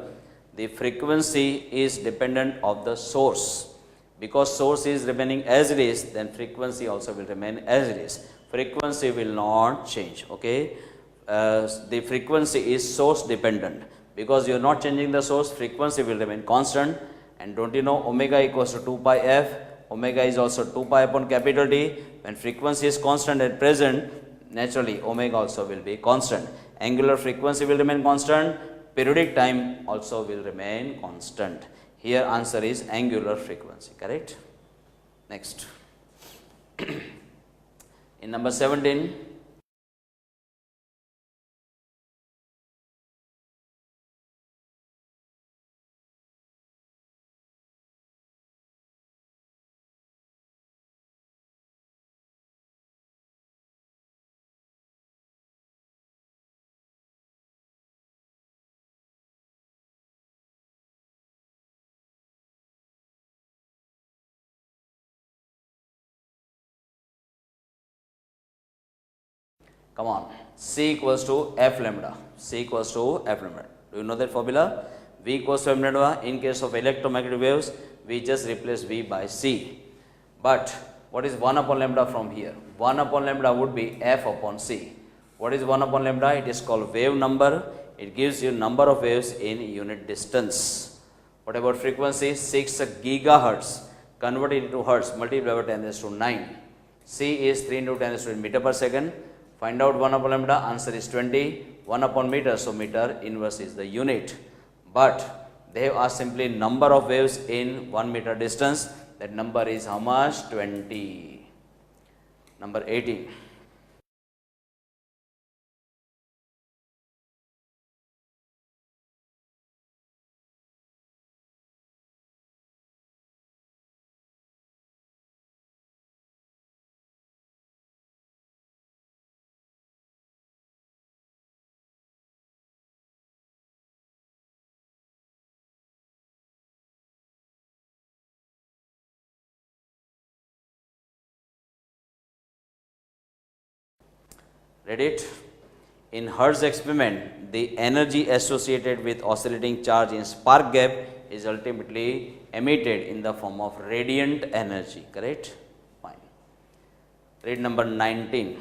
the frequency is dependent of the source. Because source is remaining as it is, then frequency also will remain as it is. Frequency will not change. Okay. The frequency is source dependent. Because you are not changing the source, frequency will remain constant. And don't you know omega equals to 2 pi f? Omega is also 2 pi upon capital T. When frequency is constant at present, naturally omega also will be constant. Angular frequency will remain constant. Periodic time also will remain constant. Here answer is angular frequency. Correct? Next. In number 17. Come on, C equals to F lambda. C equals to F lambda. Do you know that formula? V equals to F lambda. In case of electromagnetic waves, we just replace V by C. But what is 1 upon lambda from here? 1 upon lambda would be F upon C. What is 1 upon lambda? It is called wave number. It gives you number of waves in unit distance. What about frequency? 6 gigahertz. Convert it into hertz. Multiply by 10 raised to 9. C is 3 into 10 raised to 8 meter per second. Find out 1 upon lambda, answer is 20, 1 upon meter, so meter inverse is the unit. but they have asked simply number of waves in 1 meter distance. That number is how much? 20. Number 18. Read it. In Hertz experiment, the energy associated with oscillating charge in spark gap is ultimately emitted in the form of radiant energy. Correct? Fine. Read number 19.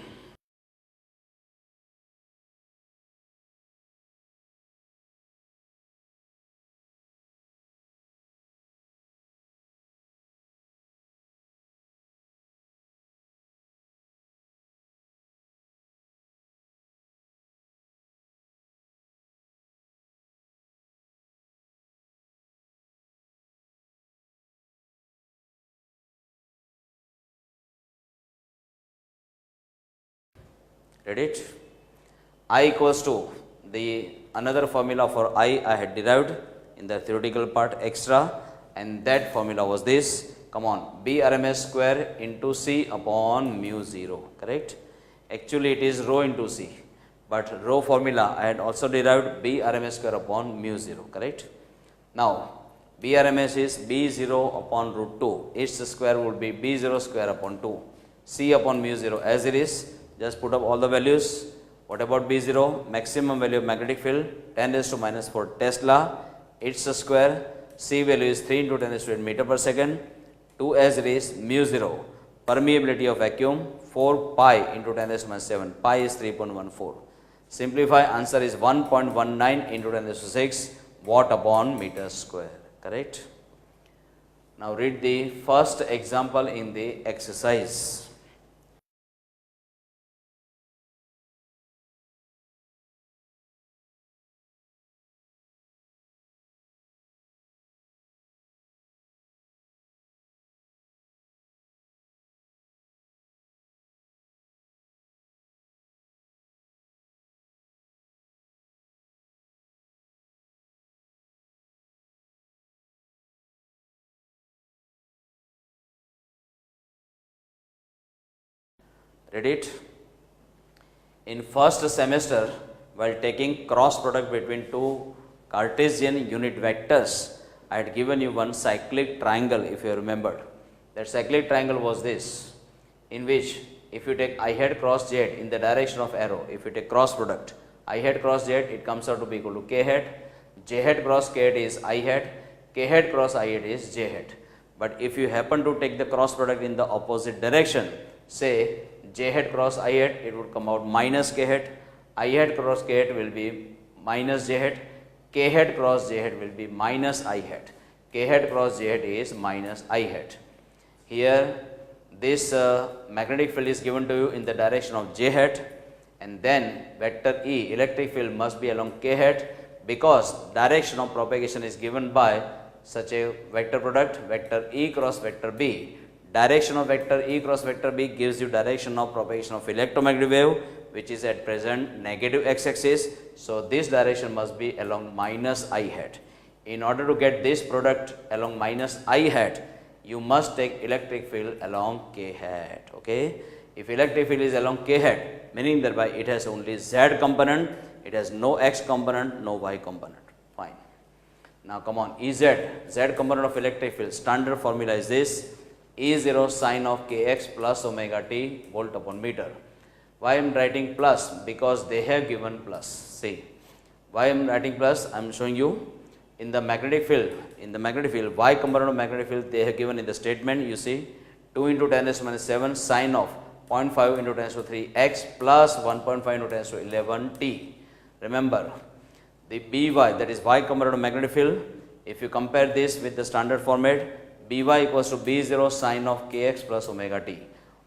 Read it. I equals to the another formula for I had derived in the theoretical part extra, and that formula was this. Come on, B RMS square into C upon mu 0. Correct? Actually it is rho into C, but rho formula I had also derived B RMS square upon mu 0. Correct? Now B RMS is B 0 upon root 2. Its square would be B 0 square upon 2. C upon mu 0 as it is. Just put up all the values. What about B0? Maximum value of magnetic field 10 raised to minus 4 Tesla. Its square. C value is 3 into 10 raised to 8 meter per second. 2 as it is. Mu 0. Permeability of vacuum 4 pi into 10 raised to minus 7. Pi is 3.14. Simplify. Answer is 1.19 into 10 raised to 6 watt upon meter square. Correct? Now read the first example in the exercise. Read it. In first semester, while taking cross product between two Cartesian unit vectors, I had given you one cyclic triangle, if you remembered. That cyclic triangle was this, in which if you take I hat cross z in the direction of arrow, if you take cross product, I hat cross z, it comes out to be equal to k hat, j hat cross k hat is I hat, k hat cross I hat is j hat. But if you happen to take the cross product in the opposite direction, say j hat cross I hat, it would come out minus k hat, I hat cross k hat will be minus j hat, k hat cross j hat will be minus I hat, k hat cross j hat is minus I hat. Here this magnetic field is given to you in the direction of j hat, and then vector E, electric field, must be along k hat, because direction of propagation is given by such a vector product, vector E cross vector B. Direction of vector E cross vector B gives you direction of propagation of electromagnetic wave, which is at present negative x-axis. So this direction must be along minus I hat. In order to get this product along minus I hat, you must take electric field along k hat. Okay? If electric field is along k hat, meaning thereby it has only z component, it has no x component, no y component. Fine. Now come on, Ez, z component of electric field, standard formula is this. E0 sine of kx plus omega t volt upon meter. Why I am writing plus? Because they have given plus. See, why I am writing plus? I am showing you in the magnetic field. In the magnetic field, y component of magnetic field they have given in the statement. You see, 2 into 10 raised to minus 7 sine of 0.5 into 10 raised to 3 x plus 1.5 into 10 raised to 11 t. Remember, the By, that is y component of magnetic field. If you compare this with the standard format, By equals to B0 sine of kx plus omega t.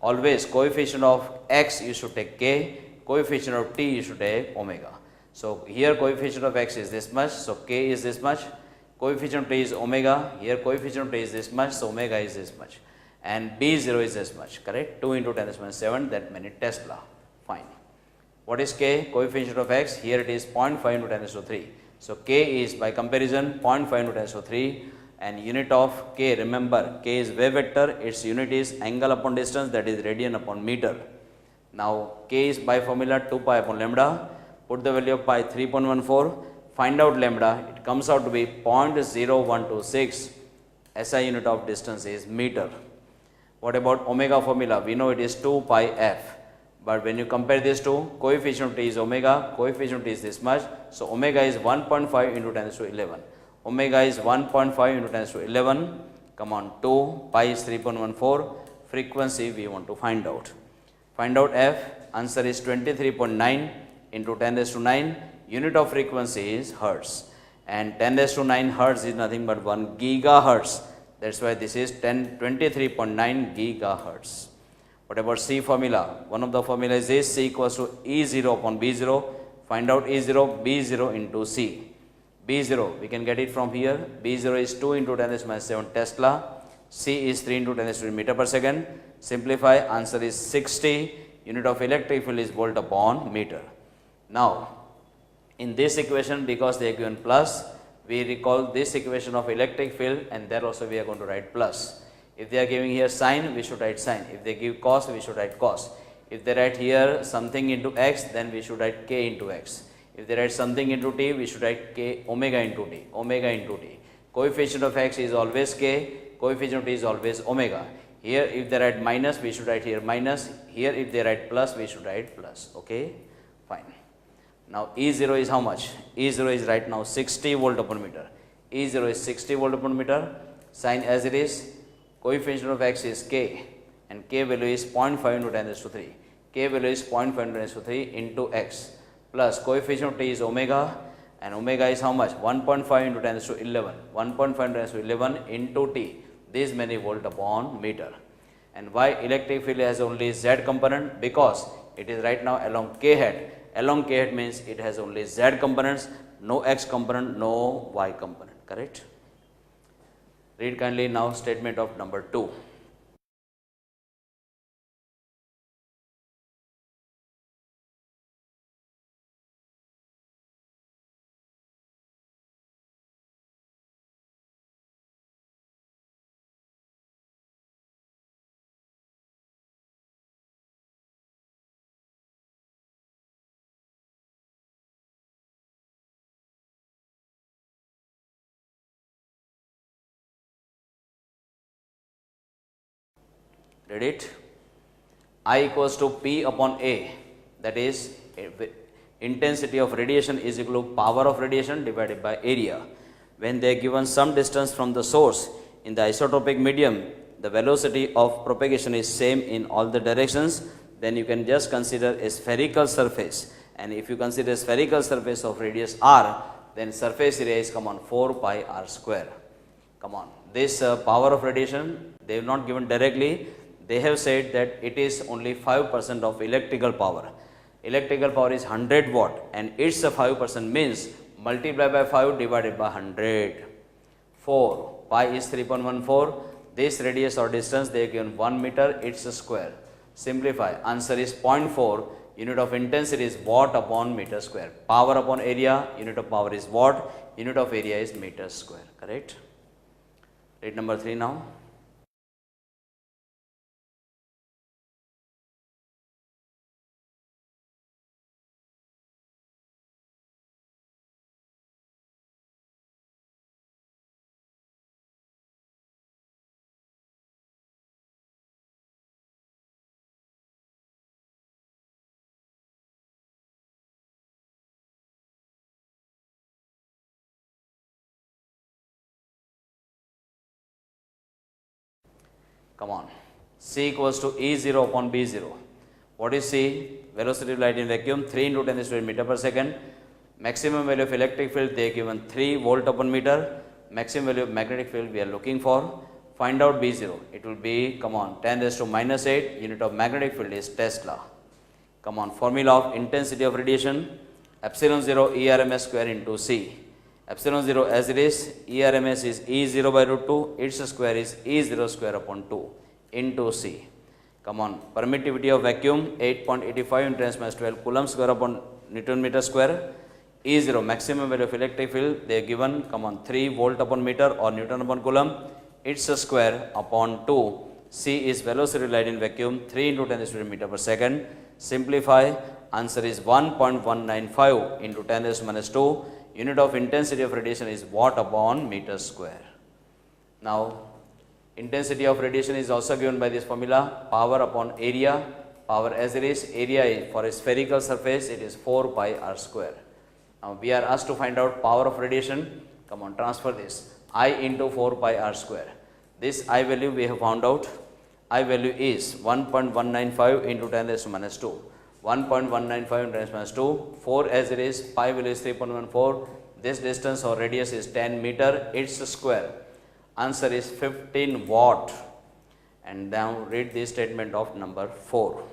Always coefficient of x you should take k, coefficient of t you should take omega. So here coefficient of x is this much, so k is this much. Coefficient of t is omega, here coefficient of t is this much, so omega is this much. And B0 is this much, correct? 2 into 10 to the minus 7, that many Tesla. Fine. What is k? Coefficient of x, here it is 0.5 into 10 to the 3. So k is by comparison 0.5 into 10 to the 3, and unit of k, remember k is wave vector, its unit is angle upon distance, that is radian upon meter. Now k is by formula 2 pi upon lambda, put the value of pi 3.14, find out lambda, it comes out to be 0.0126, SI unit of distance is meter. What about omega formula? We know it is 2 pi f. But when you compare these two, coefficient of t is omega, coefficient of t is this much. So omega is 1.5 into 10 to the 11. Omega is 1.5 into 10 to the 11. Come on, 2, pi is 3.14. Frequency we want to find out. Find out f. Answer is 23.9 into 10 raised to 9. Unit of frequency is hertz. And 10 raised to 9 hertz is nothing but 1 gigahertz. That's why this is 23.9 gigahertz. What about C formula? One of the formula is this, C equals to E0 upon B0. Find out E0, B0 into C. B0, we can get it from here. B0 is 2 into 10 to the minus 7 Tesla. C is 3 into 10 to the 7 meter per second. Simplify, answer is 60. Unit of electric field is volt upon meter. Now, in this equation, because they are given plus, we recall this equation of electric field, and there also we are going to write plus. If they are giving here sine, we should write sine. If they give cos, we should write cos. If they write here something into x, then we should write k into x. If they write something into t, we should write k omega into t, omega into t. Coefficient of x is always k, coefficient of t is always omega. Here if they write minus, we should write here minus. Here if they write plus, we should write plus. Okay, fine. Now E0 is how much? E0 is right now 60 volt upon meter. E0 is 60 volt upon meter. Sign as it is. Coefficient of x is k, and k value is 0.5 into 10 raised to 3. K value is 0.5 into 10 raised to 3 into x, plus coefficient of t is omega, and omega is how much? 1.5 into 10 raised to 11. 1.5 into 10 raised to 11 into t. This many volt upon meter. And why electric field has only z component? Because it is right now along k hat. Along k hat means it has only z components, no x component, no y component. Correct? Read kindly now statement of number 2. Read it. I equals to P upon A, that is intensity of radiation is equal to power of radiation divided by area. When they are given some distance from the source in the isotropic medium, the velocity of propagation is same in all the directions, then you can just consider a spherical surface. And if you consider a spherical surface of radius r, then surface area is 4 pi r square. Come on, this power of radiation, they have not given directly. They have said that it is only 5% of electrical power. Electrical power is 100 watt, and its 5% means multiply by 5 divided by 100. 4 pi is 3.14. This radius or distance they have given 1 meter, it's a square. Simplify, answer is 0.4. Unit of intensity is watt upon meter square. Power upon area, unit of power is watt, unit of area is meter square. Correct? Read number 3 now. Come on. C equals to E0 upon B0. What is C? Velocity of light in vacuum 3 into 10 raised to 8 meter per second. Maximum value of electric field they are given 3 volt upon meter. Maximum value of magnetic field we are looking for. Find out B0. It will be, 10 raised to minus 8. Unit of magnetic field is Tesla. Formula of intensity of radiation. epsilon 0 E RMS square into C. Epsilon 0 as it is, E RMS is E 0 by root 2, its square is E 0 square upon 2 into C. Come on, permittivity of vacuum 8.85 into 10 minus 12 coulomb square upon Newton meter square. E 0 maximum value of electric field they are given, come on, 3 volt upon meter or Newton upon coulomb, its square upon 2. C is velocity of light in vacuum 3 into 10 raised to meter per second. Simplify, answer is 1.195 into 10 raised to minus 2. Unit of intensity of radiation is watt upon meter square. Now, intensity of radiation is also given by this formula, power upon area. Power as it is, area for a spherical surface, it is 4 pi r square. Now, we are asked to find out power of radiation. Come on, transfer this. I into 4 pi r square. This I value we have found out. I value is 1.195 into 10 raised to minus 2. 1.195 into 10 raised to minus 2. 4 as it is, pi value is 3.14. This distance or radius is 10 meter. Its square. Answer is 15 watt. And now read the statement of number 4.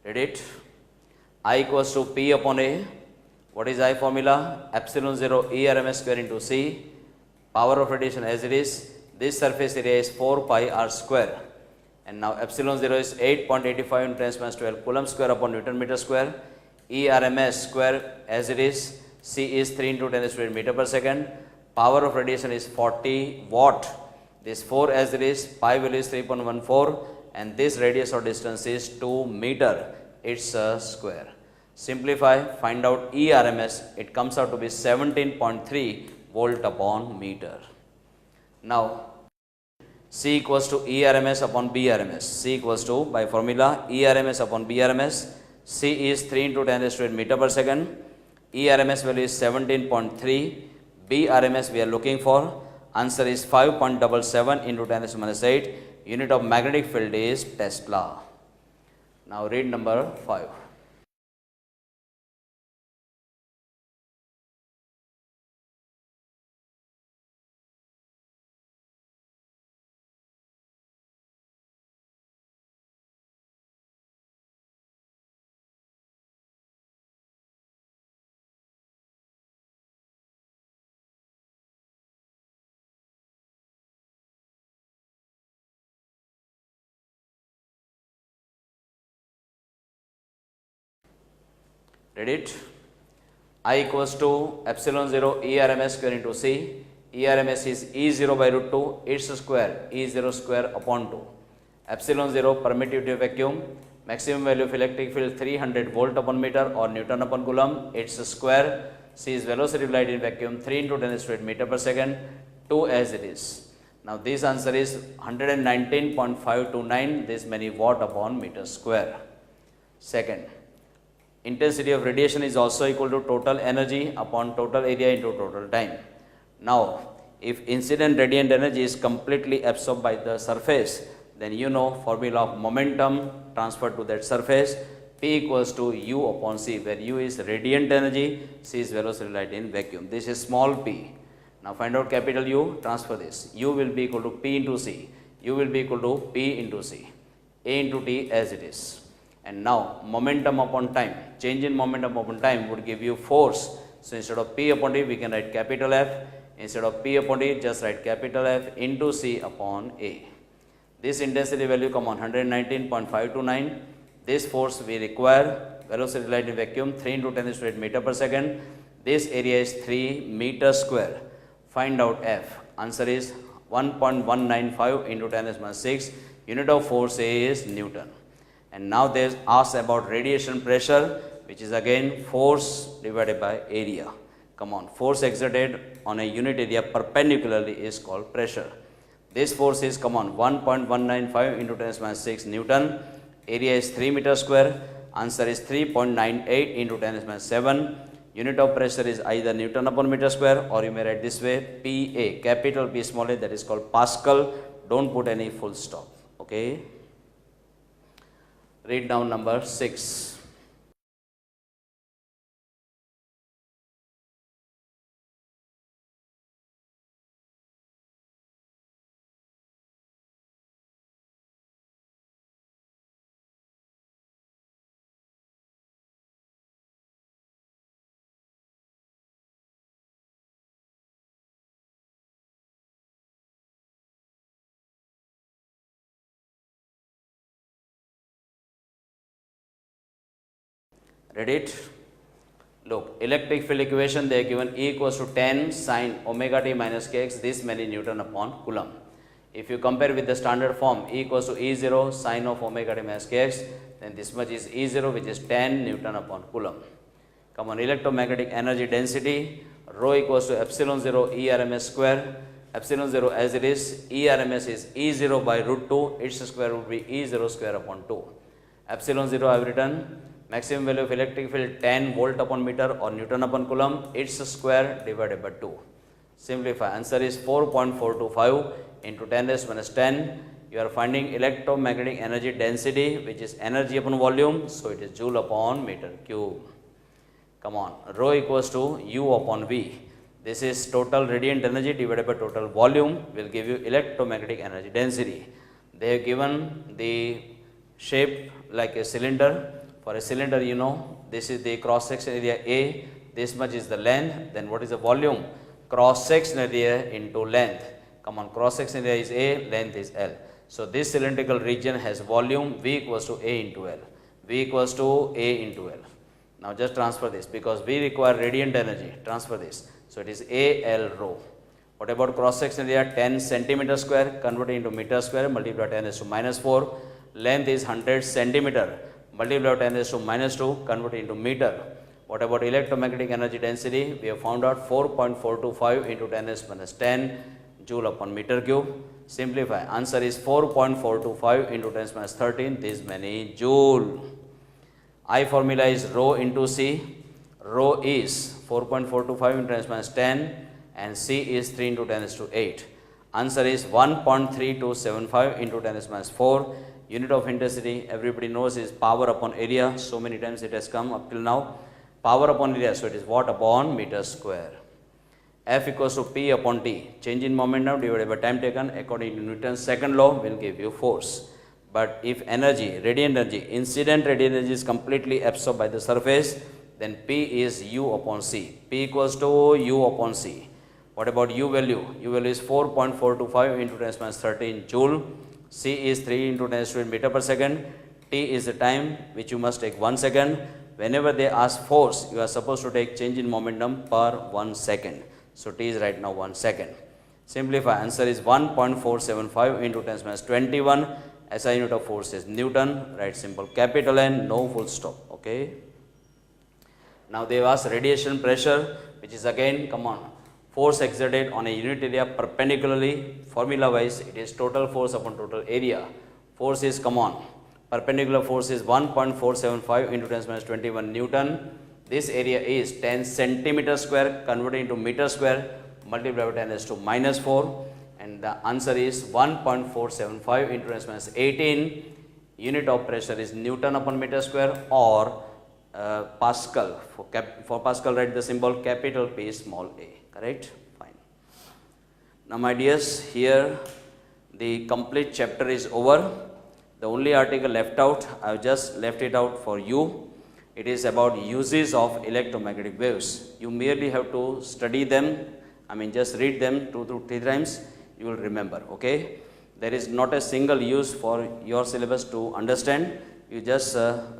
Read it. I equals to P upon A. What is I formula? Epsilon 0 E RMS square into C. Power of radiation as it is. This surface area is 4 pi r square. And now epsilon 0 is 8.85 into 10 minus 12 coulomb square upon Newton meter square. E RMS square as it is. C is 3 into 10 raised to 8 meter per second. Power of radiation is 40 watt. This 4 as it is. Pi value is 3.14. And this radius or distance is 2 meter. It's a square. Simplify, find out E RMS. It comes out to be 17.3 volt upon meter. Now, C equals to E RMS upon B RMS. C equals to, by formula, E RMS upon B RMS. C is 3 into 10 raised to 8 meter per second. E RMS value is 17.3. B RMS we are looking for. Answer is 5.77 into 10 raised to minus 8. Unit of magnetic field is Tesla. Now read number 5. Read it. I equals to epsilon 0 E RMS square into C. E RMS is E 0 by root 2. Its square E 0 square upon 2. Epsilon 0 permittivity of vacuum. Maximum value of electric field 300 volt upon meter or Newton upon coulomb. Its square. C is velocity of light in vacuum 3 into 10 raised to 8 meter per second. 2 as it is. Now this answer is 119.529. This many watt upon meter square. Second. Intensity of radiation is also equal to total energy upon total area into total time. Now, if incident radiant energy is completely absorbed by the surface, then you know formula of momentum transferred to that surface. P equals to U upon C, where U is radiant energy, C is velocity of light in vacuum. This is small p. Now find out capital U, transfer this. U will be equal to P into C. U will be equal to P into C. A into T as it is. And now momentum upon time, change in momentum upon time would give you force. So instead of P upon T we can write capital F. Instead of P upon T just write capital F into C upon A. This intensity value come on 119.529. This force we require, velocity of light in vacuum 3 into 10 raised to 8 meter per second. This area is 3 meter square. Find out F. Answer is 1.195 into 10 raised to minus 6. Unit of force is Newton. And now they are asked about radiation pressure, which is again force divided by area. Come on, force exerted on a unit area perpendicularly is called pressure. This force is, come on, 1.195 into 10 minus 6 Newton. Area is 3 meter square. Answer is 3.98 into 10 raised minus 7. Unit of pressure is either Newton upon meter square, or you may write this way, PA, capital P small a, that is called Pascal. Don't put any full stop. Okay. Read down number 6. Read it. Look, electric field equation, they are given E equals to 10 sine omega t minus kx, this many Newton upon Coulomb. If you compare with the standard form, E equals to E0 sine of omega t minus kx, then this much is E0, which is 10 Newton upon Coulomb. Come on, electromagnetic energy density, rho equals to epsilon 0 E RMS square. Epsilon 0 as it is, E RMS is E0 by root 2, its square would be E0 square upon 2. Epsilon 0 I have written. Maximum value of electric field 10 volt upon meter or Newton upon Coulomb, its square divided by 2. Simplify, answer is 4.425 into 10 raised minus 10. You are finding electromagnetic energy density, which is energy upon volume, so it is joule upon meter cube. Come on, rho equals to U upon V. This is total radiant energy divided by total volume will give you electromagnetic energy density. They have given the shape like a cylinder. For a cylinder, you know, this is the cross section area A, this much is the length, then what is the volume? Cross section area into length. Come on, cross section area is A, length is L. So this cylindrical region has volume V equals to A into L. V equals to A into L. Now just transfer this, because we require radiant energy, transfer this. So it is A L rho. What about cross section area? 10 centimeter square, converted into meter square, multiply 10 raised to minus 4. Length is 100 centimeter. Multiply 10 raised to minus 2, convert into meter. What about electromagnetic energy density? We have found out 4.425 into 10 raised minus 10 joule upon meter cube. Simplify, answer is 4.425 into 10 raised minus 13, this many joule. I formula is rho into C. Rho is 4.425 into 10 raised minus 10 and C is 3 into 10 raised to 8. Answer is 1.3275 into 10 raised minus 4. Unit of intensity, everybody knows, is power upon area. So many times it has come up till now. Power upon area, so it is watt upon meter square. F equals to P upon T. Change in momentum divided by time taken according to Newton's second law will give you force. But if energy, radiant energy, incident radiant energy is completely absorbed by the surface, then P is U upon C. P equals to U upon C. What about U value? U value is 4.425 into 10 minus 13 joule. C is 3 into 10 to meter per second. T is the time which you must take 1 second. Whenever they ask force, you are supposed to take change in momentum per 1 second. So T is right now 1 second. Simplify, answer is 1.475 into 10 minus 21. SI unit of force is Newton. Write simple capital N, no full stop. Okay. Now they have asked radiation pressure, which is again, come on, force exerted on a unit area perpendicularly. Formula wise, it is total force upon total area. Force is, come on, perpendicular force is 1.475 into 10 minus 21 Newton. This area is 10 centimeter square, converted into meter square, multiplied by 10 raised to minus 4. And the answer is 1.475 into 10 minus 18. Unit of pressure is Newton upon meter square or Pascal. For Pascal, write the symbol capital P small a. Correct? Fine. Now my dears, here the complete chapter is over. The only article left out, I have just left it out for you. It is about uses of electromagnetic waves. You merely have to study them. I mean, just read them 2 to 3 times. You will remember. Okay? There is not a single use for your syllabus to understand. You just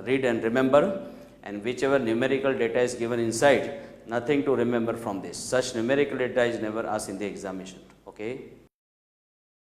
read and remember. And whichever numerical data is given inside, nothing to remember from this. Such numerical data is never asked in the examination. Okay?